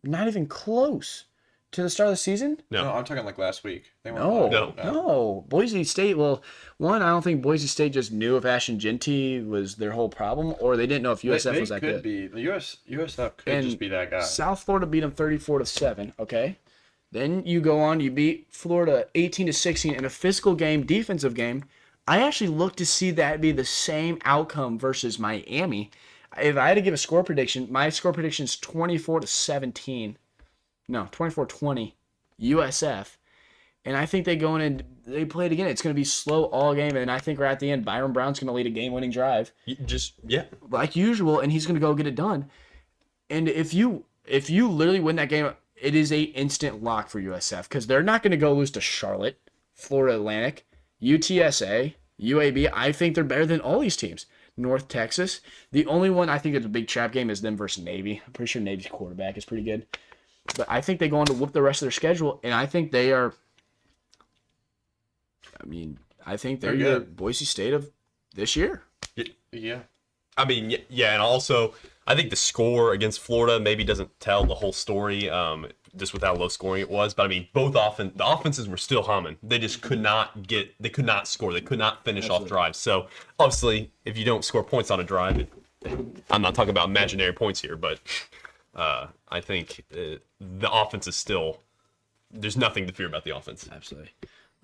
Not even close to the start of the season. No. No, I'm talking like last week. They weren't No, ranked. no. Boise State. Well, one, I don't think Boise State just knew if Ashton Genty was their whole problem, or they didn't know if USF They was that could good. be. The USF could And just be that guy. South Florida beat them 34-7. Okay, then you go on. You beat Florida 18-16 in a physical game, defensive game. I actually look to see that be the same outcome versus Miami. If I had to give a score prediction, my score prediction is 24-17. No, 24-20 USF. And I think they go in and they play it again. It's going to be slow all game. And I think right at the end, Byron Brown's going to lead a game-winning drive. Like usual, and he's going to go get it done. And if you literally win that game, it is a instant lock for USF because they're not going to go lose to Charlotte, Florida Atlantic, UTSA, UAB. I think they're better than all these teams. North Texas. The only one I think is a big trap game is them versus Navy. I'm pretty sure Navy's quarterback is pretty good. But I think they go on to whoop the rest of their schedule, and I think they are. I mean, I think they're the Boise State of this year. Yeah. I mean, yeah, and also I think the score against Florida maybe doesn't tell the whole story, just with how low scoring it was. But I mean, the offenses were still humming. They just could not score. They could not finish off drives. So obviously, if you don't score points on a drive, I'm not talking about imaginary points here, but I think the offense is still. There's nothing to fear about the offense. Absolutely.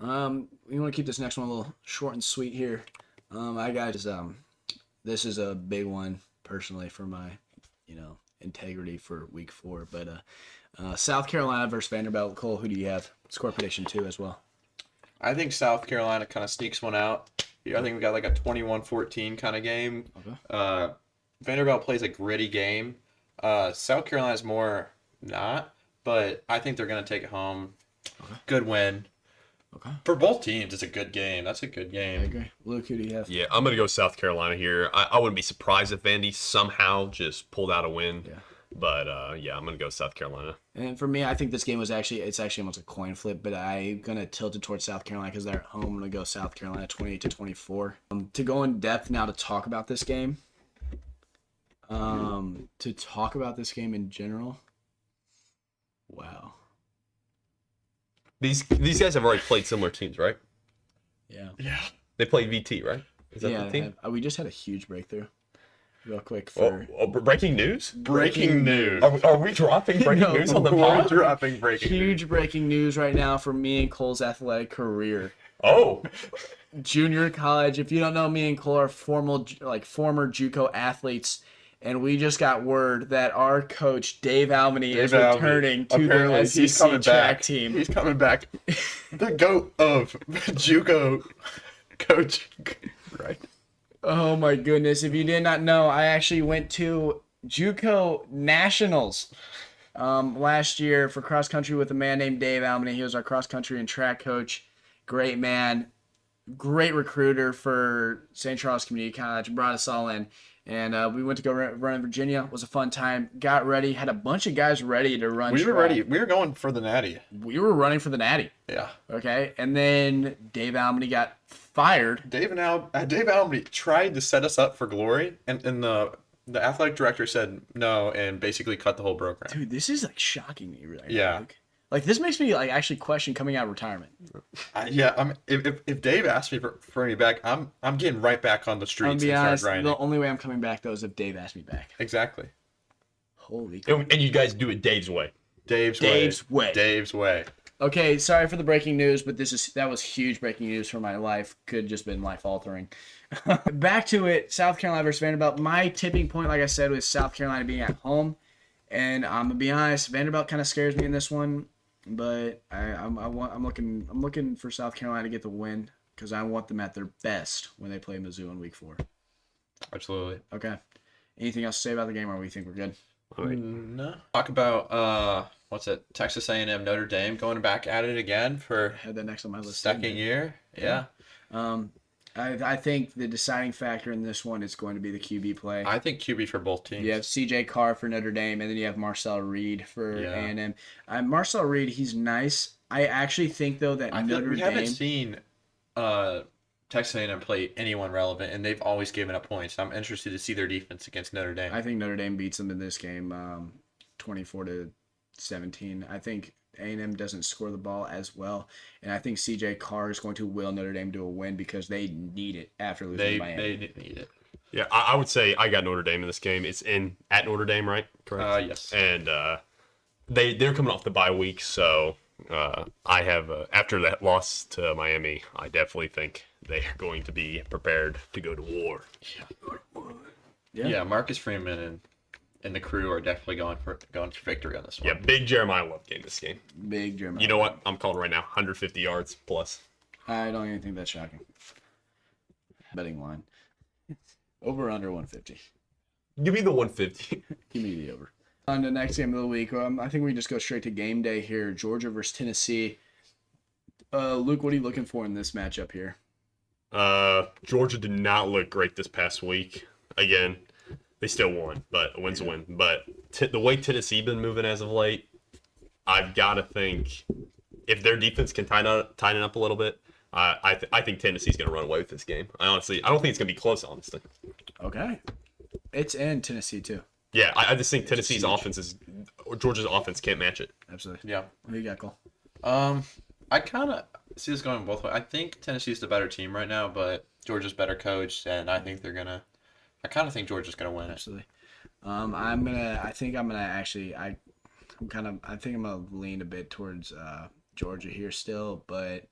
We want to keep this next one a little short and sweet here. I got this is a big one personally for my, integrity for week 4. But South Carolina versus Vanderbilt. Cole, who do you have? Score prediction too as well. I think South Carolina kind of sneaks one out. I think we got like a 21-14 kind of game. Okay. Vanderbilt plays a gritty game. South Carolina's more not, but I think they're going to take it home. Okay. Good win. Okay. For both teams, it's a good game. That's a good game. I agree. Luke, who do you have? Yeah, I'm going to go South Carolina here. I wouldn't be surprised if Vandy somehow just pulled out a win. Yeah. But, I'm going to go South Carolina. And for me, I think this game was actually almost a coin flip, but I'm going to tilt it towards South Carolina because they're at home. I'm going to go South Carolina 28-24. To go in depth now to talk about this game, in general, wow. These guys have already played similar teams, right? Yeah. Yeah. They played VT, right? Is that the team? We just had a huge breakthrough. real quick for breaking news. Breaking news. Are we dropping breaking news on the We're pod? dropping breaking news. huge breaking news right now for me and Cole's athletic career. Oh, Junior college. If you don't know, me and Cole are former JUCO athletes, and we just got word that our coach Dave Albany is returning to Apparently, the he's SEC coming track back. team. He's coming back. The GOAT of JUCO coach. Right. Oh my goodness! If you did not know, I actually went to JUCO Nationals last year for cross country with a man named Dave Albany. He was our cross country and track coach. Great man, great recruiter for St. Charles Community College. Brought us all in, and we went to go run in Virginia. It was a fun time. Got ready, had a bunch of guys ready to run. We were track. ready. We were going for the natty. We were running for the natty. Yeah. Okay, and then Dave Albany got fired. Dave Albany tried to set us up for glory, and the athletic director said no and basically cut the whole program. Dude, this is like shocking me, really. Yeah. Like this makes me like actually question coming out of retirement. If Dave asked me for me back, I'm getting right back on the I'll streets be and honest, start grinding. the only way I'm coming back though is if Dave asked me back. Exactly. Holy crap. and you guys do it Dave's way. Dave's way. Dave's way. Okay, sorry for the breaking news, but that was huge breaking news for my life. Could have just been life altering. Back to it, South Carolina versus Vanderbilt. My tipping point, like I said, was South Carolina being at home. And I'm gonna be honest, Vanderbilt kind of scares me in this one. But I'm looking for South Carolina to get the win because I want them at their best when they play Mizzou in Week 4. Absolutely. Okay. Anything else to say about the game, or we think we're good? No. Talk about what's it? Texas A&M Notre Dame going back at it again for I had that next on my list. second year. Yeah. I think the deciding factor in this one is going to be the QB play. I think QB for both teams. You have C.J. Carr for Notre Dame, and then you have Marcel Reed for A&M. Marcel Reed, he's nice. I actually think though that we haven't seen Texas A&M play anyone relevant, and they've always given up points. I'm interested to see their defense against Notre Dame. I think Notre Dame beats them in this game, 24-17. I think A&M doesn't score the ball as well, and I think C.J. Carr is going to will Notre Dame to a win because they need it after losing to Miami. They need it. Yeah, I would say I got Notre Dame in this game. It's at Notre Dame, right? Correct. Yes. And they're coming off the bye week, so I have after that loss to Miami, I definitely think they are going to be prepared to go to war. Yeah, Marcus Freeman and the crew are definitely going for victory on this one. Yeah, big Jeremiah Love game this game. Big Jeremiah. You know what? I'm calling right now. 150 yards plus. I don't even think that's shocking. Betting line. Over under 150. Give me the 150. Give me the over. On the next game of the week, I think we just go straight to game day here. Georgia versus Tennessee. Luke, what are you looking for in this matchup here? Georgia did not look great this past week. Again, they still won, but a win's a win. But the way Tennessee been moving as of late, I've got to think if their defense can tighten up a little bit, I think Tennessee's going to run away with this game. I don't think it's going to be close, honestly. Okay. It's in Tennessee, too. Yeah, I just think Tennessee's Georgia's offense can't match it. Absolutely. Yeah. What do you got, Cole? I kind of see this going both ways. I think Tennessee's the better team right now, but Georgia's better coached, and I think I kind of think Georgia's gonna win it. Absolutely. I think I'm gonna lean a bit towards Georgia here still, but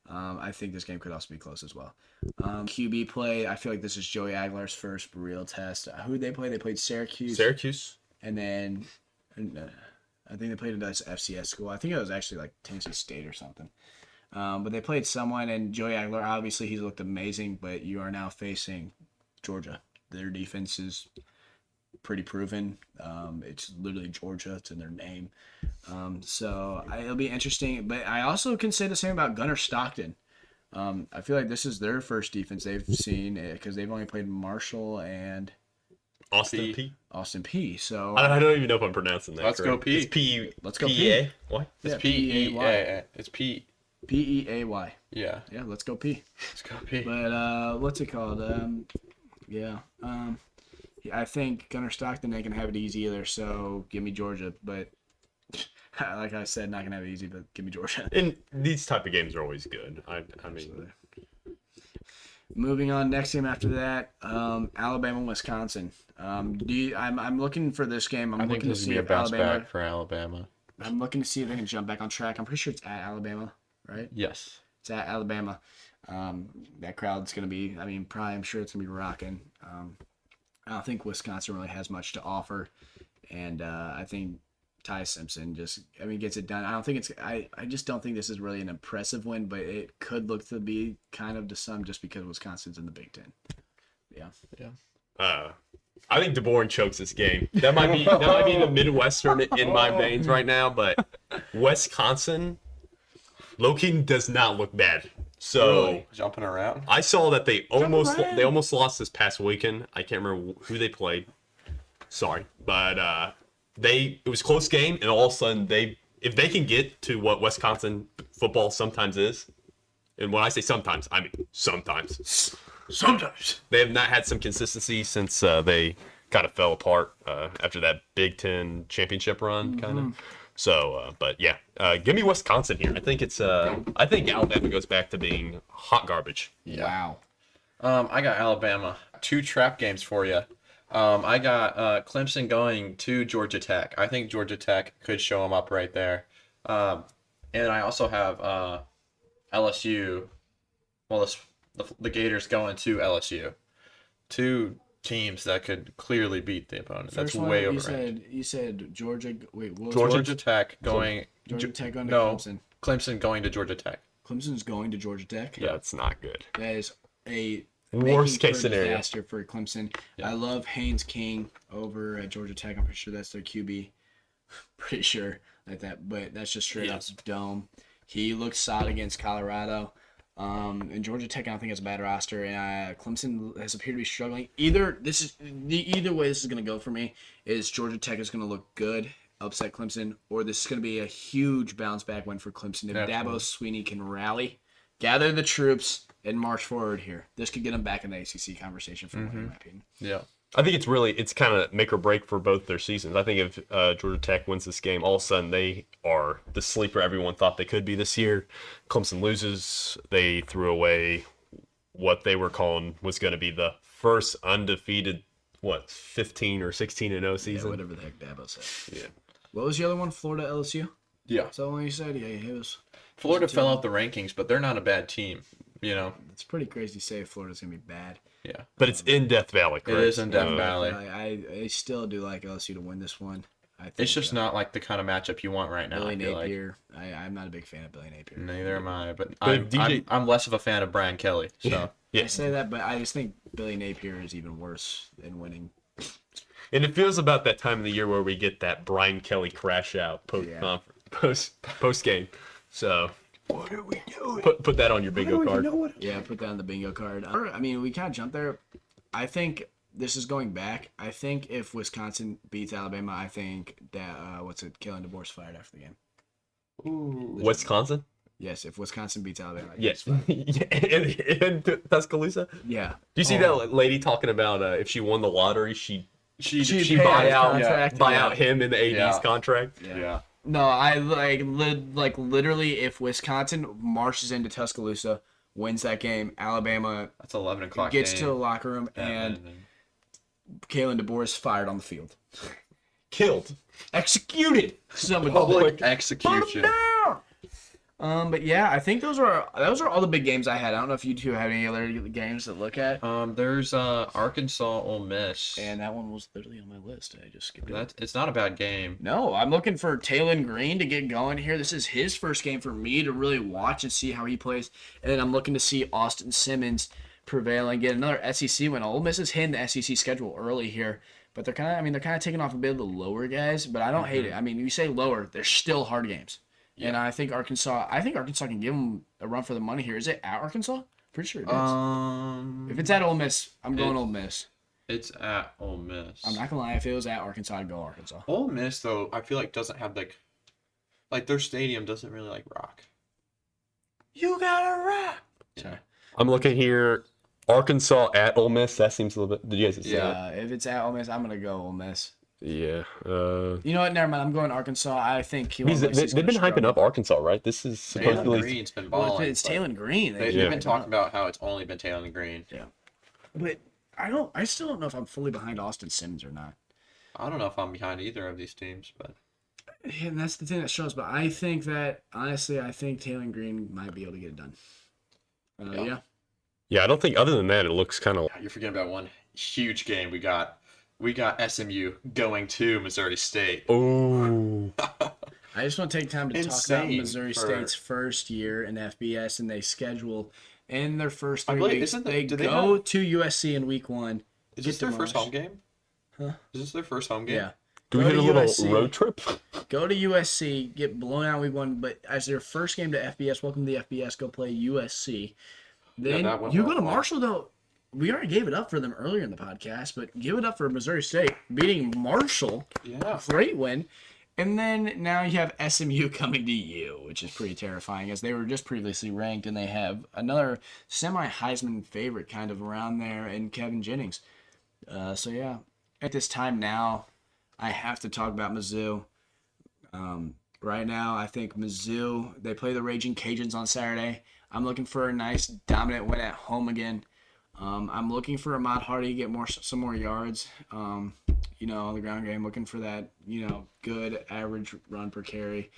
I think this game could also be close as well. QB play, I feel like this is Joey Aguilar's first real test. Who did they play? They played Syracuse. And then I think they played in this FCS school. I think it was actually like Tennessee State or something. But they played someone, and Joey Aguilar, obviously he's looked amazing, but you are now facing Georgia. Their defense is pretty proven. It's literally Georgia. It's in their name. So it'll be interesting. But I also can say the same about Gunnar Stockton. I feel like this is their first defense they've seen because they've only played Marshall and Austin P. Austin P. So I don't even know if I'm pronouncing that. Let's correct. go P. It's P. Let's go P-E-A? P. What? It's Yeah, P-E-A. It's P. P-E-A-Y. Yeah. Yeah, let's go P. Let's go P. But what's it called? I think Gunnar Stockton ain't gonna have it easy either. So give me Georgia. But like I said, not gonna have it easy. But give me Georgia. And these type of games are always good. I mean, Moving on, next game after that, Alabama, Wisconsin. I'm looking for this game. I think this is gonna be a bounce back for Alabama. I'm looking to see if they can jump back on track. I'm pretty sure it's at Alabama, right? Yes. It's at Alabama. That crowd's gonna be. I mean, probably. I'm sure it's gonna be rocking. I don't think Wisconsin really has much to offer, and I think Ty Simpson gets it done. I just don't think this is really an impressive win, but it could look to be kind of to some just because Wisconsin's in the Big Ten. Yeah. I think DeBoer chokes this game. That might be the Midwestern in my veins right now, but Wisconsin, low-key does not look bad. So Really? Jumping around. I saw that they almost lost this past weekend. I can't remember who they played. Sorry, but it was a close game, and all of a sudden if they can get to what Wisconsin football sometimes is, and when I say sometimes, I mean sometimes. Sometimes They have not had some consistency since they kind of fell apart after that Big Ten championship run, kind of. So, but yeah, give me Wisconsin here. I think Alabama goes back to being hot garbage. Wow. I got Alabama. 2 trap games for you. I got Clemson going to Georgia Tech. I think Georgia Tech could show them up right there. And I also have LSU. Well, the Gators going to LSU. 2 teams that could clearly beat the opponent. That's way overrated. You said Georgia. Wait, what was Georgia Tech going. Georgia Tech going to No, Clemson. Clemson going to Georgia Tech. Clemson's going to Georgia Tech. Yeah, it's not good. That is a Worst making case for a scenario. disaster for Clemson. Yeah. I love Haynes King over at Georgia Tech. I'm pretty sure that's their QB. Pretty sure like that, but that's just straight Yes. off dome. He looks solid against Colorado. And Georgia Tech, I don't think has a bad roster, and Clemson has appeared to be struggling. Either way, this is going to go for me. Is Georgia Tech is going to look good, upset Clemson, or this is going to be a huge bounce back win for Clemson if Absolutely. Dabo Swinney can rally, gather the troops, and march forward here. This could get them back in the ACC conversation for me, in my opinion. Yeah. I think it's kind of make or break for both their seasons. I think if Georgia Tech wins this game, all of a sudden they are the sleeper everyone thought they could be this year. Clemson loses. They threw away what they were calling was going to be the first undefeated, 15 or 16-0 season. Yeah, whatever the heck Dabo said. Yeah. What was the other one? Florida LSU? Yeah. Is that what you said? Yeah, it was. Florida fell out the rankings, but they're not a bad team. You know. It's pretty crazy to say Florida's going to be bad. Yeah. But it's in Death Valley, correct? It is in Death Valley. I still do like LSU to win this one. I think, It's just not like the kind of matchup you want right now. Billy I feel like. Napier. I'm not a big fan of Billy Napier. Neither am I, but DJ I'm less of a fan of Brian Kelly. So Yeah. I say that, but I just think Billy Napier is even worse than winning. And it feels about that time of the year where we get that Brian Kelly crash out post game. So What are we doing? put that on your bingo card. Yeah, put that on the bingo card. I mean, we kind of jumped there. I think this is going back. I think if Wisconsin beats Alabama, I think that Kalen DeBoer's fired after the game. Wisconsin? Yes, if Wisconsin beats Alabama. Yes. in Tuscaloosa? Yeah. Do you see that lady talking about if she won the lottery, she She'd buy pay out his contract, buy yeah. out him in the AD's Yeah. contract? yeah. No, I literally if Wisconsin marches into Tuscaloosa, wins that game, Alabama That's 11 o'clock. gets game. to the locker room, and Kalen DeBoer is fired on the field. Killed. Executed. Someone Public execution. But yeah, I think those are all the big games I had. I don't know if you two have any other games to look at. There's Arkansas Ole Miss. And that one was literally on my list. I just skipped it. It's not a bad game. No, I'm looking for Taylon Green to get going here. This is his first game for me to really watch and see how he plays. And then I'm looking to see Austin Simmons prevail and get another SEC win. Ole Miss is hitting the SEC schedule early here, but they're kind of taking off a bit of the lower guys. But I don't hate it. I mean, you say lower, they're still hard games. Yeah. And I think Arkansas can give them a run for the money here. Is it at Arkansas? Pretty sure it is. If it's at Ole Miss, I'm going Ole Miss. It's at Ole Miss. I'm not gonna lie. If it was at Arkansas, I'd go Arkansas. Ole Miss though, I feel like doesn't have like their stadium doesn't really like rock. You gotta rock. Yeah. I'm looking here. Arkansas at Ole Miss. That seems a little bit. Did you guys see that? If it's at Ole Miss, I'm gonna go Ole Miss. Yeah. You know what? Never mind. I'm going Arkansas. I think They've been hyping up Arkansas, right? This is Taylor supposedly. Green's been Well, balling. it's Taylor Green. They've Yeah. been talking about how it's only been Taylor Green. Yeah, but I still don't know if I'm fully behind Austin Simmons or not. I don't know if I'm behind either of these teams, but And that's the thing that shows. But I think that honestly, I think Taylor Green might be able to get it done. Yeah. Yeah. Yeah, I don't think other than that it looks kind of. you're forgetting about one huge game we got. We got SMU going to Missouri State. Oh. I just want to take time to talk about Insane Missouri for- State's first year in FBS, and they schedule in their first 3 believe- weeks. isn't the- They do they go have- to USC in week 1. Is this get their first demolished. home game? Huh? Is this their first home game? Yeah. Do we Go hit a to little USC. road trip? Go to USC, get blown out week 1, but as their first game to FBS, welcome to the FBS, go play USC. Then that went you well go to for 'em. Marshall, though. We already gave it up for them earlier in the podcast, but give it up for Missouri State beating Marshall. Yeah. Great win. And then now you have SMU coming to you, which is pretty terrifying as they were just previously ranked, and they have another semi-Heisman favorite kind of around there in Kevin Jennings. So, yeah, at this time now, I have to talk about Mizzou. Right now, I think Mizzou, they play the Raging Cajuns on Saturday. I'm looking for a nice dominant win at home again. I'm looking for Ahmad Hardy to get some more yards, on the ground game. Looking for that, good average run per carry.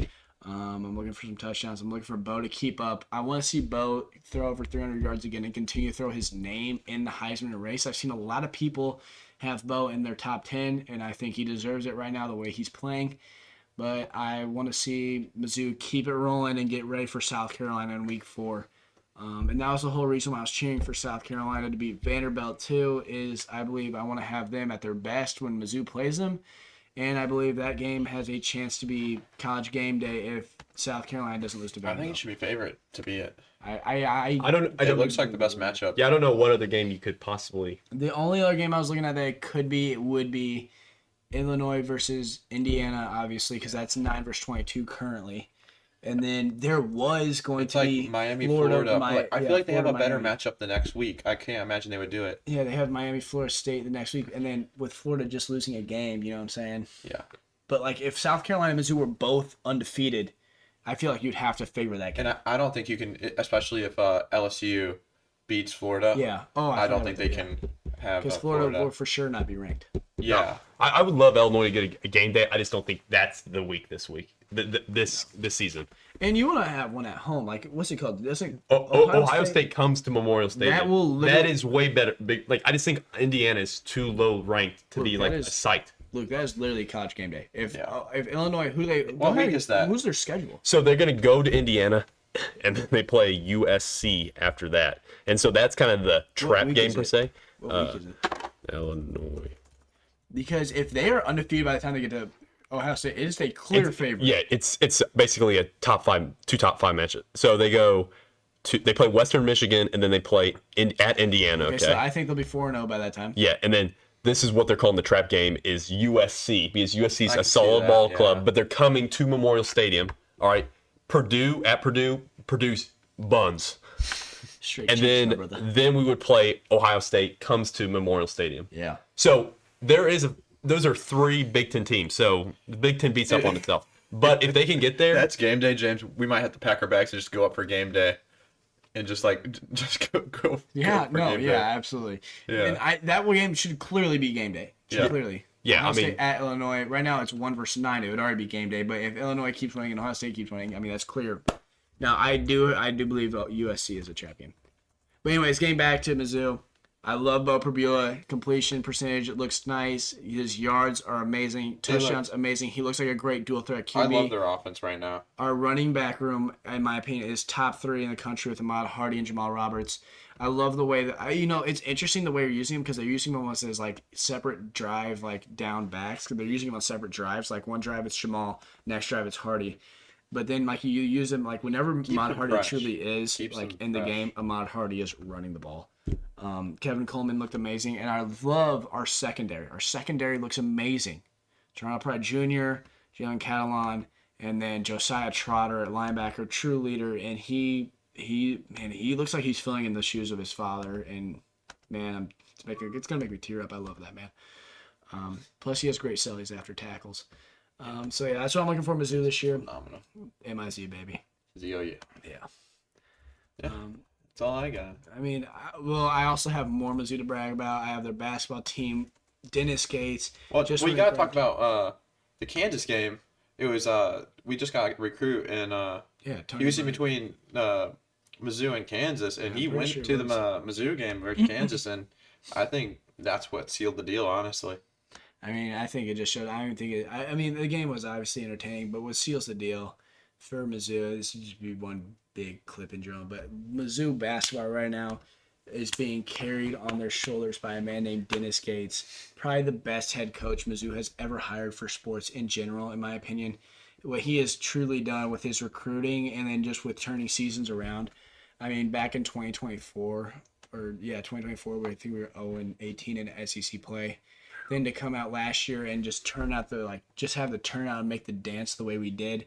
I'm looking for some touchdowns. I'm looking for Bo to keep up. I want to see Bo throw over 300 yards again and continue to throw his name in the Heisman race. I've seen a lot of people have Bo in their top 10, and I think he deserves it right now the way he's playing. But I want to see Mizzou keep it rolling and get ready for South Carolina in week 4. And that was the whole reason why I was cheering for South Carolina to beat Vanderbilt too, is I believe I want to have them at their best when Mizzou plays them. And I believe that game has a chance to be college game day if South Carolina doesn't lose to I think it Vanderbilt. should be favorite to be it. I don't. It looks like the best matchup. Yeah, I don't know what other game you could possibly. The only other game I was looking at that would be Illinois versus Indiana, obviously, because that's 9 versus 22 currently. And then there was going It's to like be Miami, Florida. I feel like they have a Florida, better Miami. matchup the next week. I can't imagine they would do it. Yeah, they have Miami, Florida State the next week, and then with Florida just losing a game, you know what I'm saying? Yeah. But like if South Carolina and Mizzou were both undefeated, I feel like you'd have to favor that game. And I don't think you can, especially if LSU beats Florida. Yeah. Oh, I don't forgot think about they that, can have because Florida will for sure not be ranked. Yeah. I would love Illinois to get a game day. I just don't think that's the week this week. This season. And you want to have one at home, like what's it called? Ohio State comes to Memorial Stadium. That will that literally- is way better. Like I just think Indiana is too low ranked to Look, be that like is- a sight. Look, that is literally college game day. If Yeah. if Illinois, What week is that? Who's their schedule? So they're gonna go to Indiana, and then they play USC after that, and so that's kind of the trap week game is per it? se. What week is it? Illinois. Because if they are undefeated by the time they get to Ohio State, it is a clear favorite. Yeah, it's basically a two top five matches. So they play Western Michigan, and then they play at Indiana. Okay. So I think they'll be 4-0 by that time. Yeah, and then this is what they're calling the trap game is USC because USC is I a can see solid that, ball yeah. club, but they're coming to Memorial Stadium. All right, Purdue produce buns, Straight and chips, my then brother. we would play Ohio State comes to Memorial Stadium. Yeah. So those are 3 Big Ten teams. So the Big Ten beats up on itself. But if they can get there, That's game day, James. We might have to pack our bags and just go up for game day, and just go. Yeah, go for no, game yeah, day. absolutely. Yeah. And that game should clearly be game day. Yeah. Clearly. Yeah, Ohio I mean- State at Illinois. Right now it's 1 versus 9. It would already be game day. But if Illinois keeps winning and Ohio State keeps winning, I mean that's clear. Now I do believe USC is a champion. But anyways, getting back to Mizzou, I love Bo Perbula. Completion percentage, it looks nice. His yards are amazing. Touchdowns amazing. He looks like a great dual threat QB. I love their offense right now. Our running back room, in my opinion, is top 3 in the country with Ahmad Hardy and Jamal Roberts. I love the way that it's interesting the way you're using him because they're using him almost as like separate drive, like down backs. Because they're using him on separate drives. Like one drive it's Jamal, next drive it's Hardy. But then like you use him like whenever Ahmad him Hardy fresh. truly is Keeps like him in the fresh. game, Ahmad Hardy is running the ball. Kevin Coleman looked amazing, and I love our secondary. Our secondary looks amazing. Toronto Pratt Jr., Jalen Catalan, and then Josiah Trotter at linebacker, true leader, and he looks like he's filling in the shoes of his father. And man, it's gonna make me tear up. I love that man. Plus, he has great sellies after tackles. So, yeah, that's what I'm looking for Mizzou this year. Phenomenal. MIZ, baby. ZOU. Yeah. Yeah. That's all I got. I mean, I also have more Mizzou to brag about. I have their basketball team, Dennis Gates. Well, just we went got to correct. talk about the Kansas game. It was we just got a recruit, and Tony he was in Bryant. between Mizzou and Kansas, and he I'm pretty went sure to it the Mizzou game versus Kansas, and I think that's what sealed the deal, honestly. I mean, I think it just showed. I don't think it. I mean, the game was obviously entertaining, but what seals the deal for Mizzou? This would just be one big clip and drill. But Mizzou basketball right now is being carried on their shoulders by a man named Dennis Gates, probably the best head coach Mizzou has ever hired for sports in general, in my opinion. What he has truly done with his recruiting and then just with turning seasons around. I mean, back in 2024, 2024, where I think we were 0-18 in SEC play. Then to come out last year and just turn out just have the turnout and make the dance the way we did.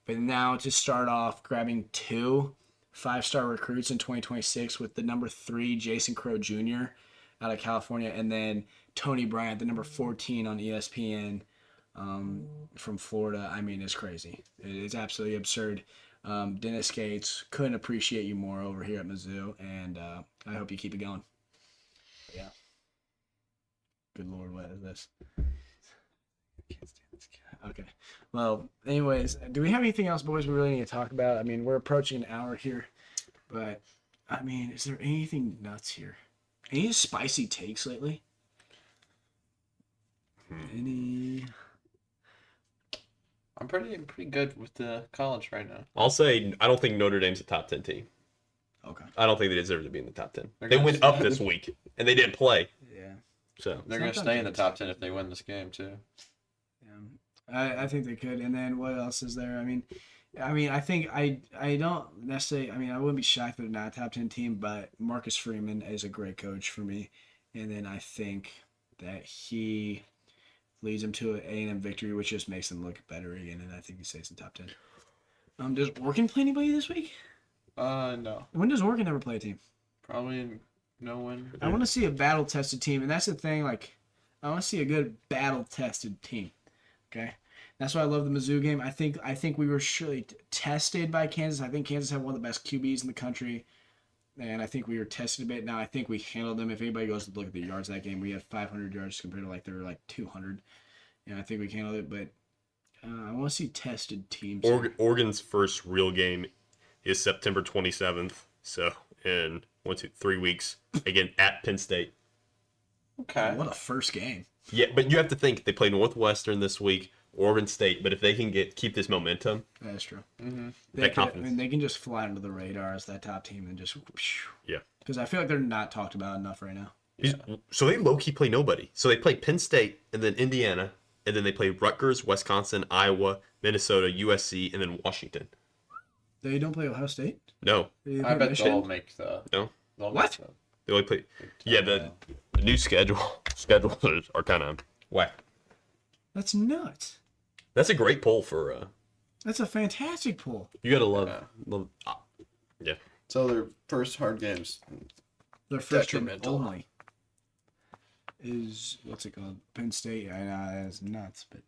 But now to start off grabbing 2 5-star recruits in 2026 with the number 3 Jason Crow Jr. out of California, and then Tony Bryant, the number 14 on ESPN from Florida. I mean, it's crazy. It's absolutely absurd. Dennis Gates, couldn't appreciate you more over here at Mizzou, and I hope you keep it going. Yeah. Good Lord, what is this? Okay. Well, anyways, do we have anything else, boys, we really need to talk about? I mean, we're approaching an hour here, but, I mean, is there anything nuts here? Any spicy takes lately? Any? I'm pretty good with the college right now. I'll say I don't think Notre Dame's a top 10 team. Okay. I don't think they deserve to be in the top 10. They're They gonna went stay- up this week, and they didn't play. Yeah. So They're going to stay in the top 10 if they win this game, too. I think they could. And then what else is there? I mean, I think I don't necessarily. I mean, I wouldn't be shocked if they're not a top 10 team, but Marcus Freeman is a great coach for me. And then I think that he leads them to an A&M victory, which just makes them look better again. And I think he stays in top 10. Does Oregon play anybody this week? No. When does Oregon ever play a team? Probably no one. I want to see a battle-tested team, and that's the thing. Like, I want to see a good battle-tested team. Okay, that's why I love the Mizzou game. I think we were surely tested by Kansas. I think Kansas had one of the best QBs in the country, and I think we were tested a bit. Now I think we handled them. If anybody goes to look at the yards of that game, we had 500 yards compared to there were 200. I think we handled it, but I want to see tested teams. Oregon's first real game is September 27th. So in 3 weeks, again at Penn State. Okay. What a first game. Yeah, but you have to think they play Northwestern this week, Oregon State. But if they can keep this momentum, That's true. Mm-hmm. They can just fly under the radar as that top team and just. yeah. Because I feel like they're not talked about enough right now. So they low key play nobody. So they play Penn State and then Indiana, and then they play Rutgers, Wisconsin, Iowa, Minnesota, USC, and then Washington. They don't play Ohio State. No, They I play bet Michigan? they'll make the. No. They'll What? make the- they only play. Yeah, the new schedules are kind of whack. That's nuts. That's a great poll for. That's a fantastic poll. You gotta love. Yeah. Yeah. So their first hard games. Their first game Detrimental. only is what's it called? Penn State. I know that's nuts, but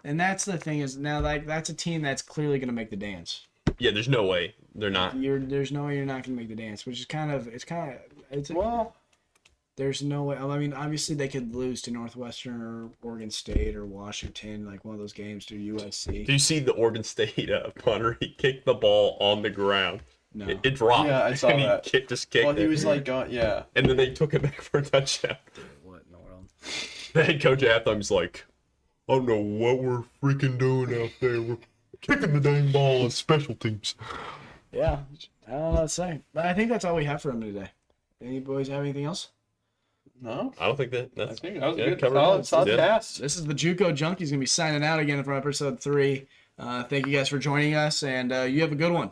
and that's the thing is now that's a team that's clearly going to make the dance. Yeah, there's no way they're not. There's no way you're not going to make the dance, which is there's no way. I mean, obviously they could lose to Northwestern or Oregon State or Washington, like one of those games to USC. Do you see the Oregon State punter? He kicked the ball on the ground. No. It dropped. Yeah, I saw and that. He just kicked Well, he it. was going, yeah. And then they took it back for a touchdown. What in the world? The head coach at halftime's like, I don't know what we're freaking doing out there. We're kicking the dang ball on special teams. Yeah, I don't know what to say. But I think that's all we have for them today. Any boys have anything else? No? I don't think I that's. think that was Yeah, a good. covered Solid it. cast. This is the JUCO Junkies gonna be signing out again for episode 3. Thank you guys for joining us, and you have a good one.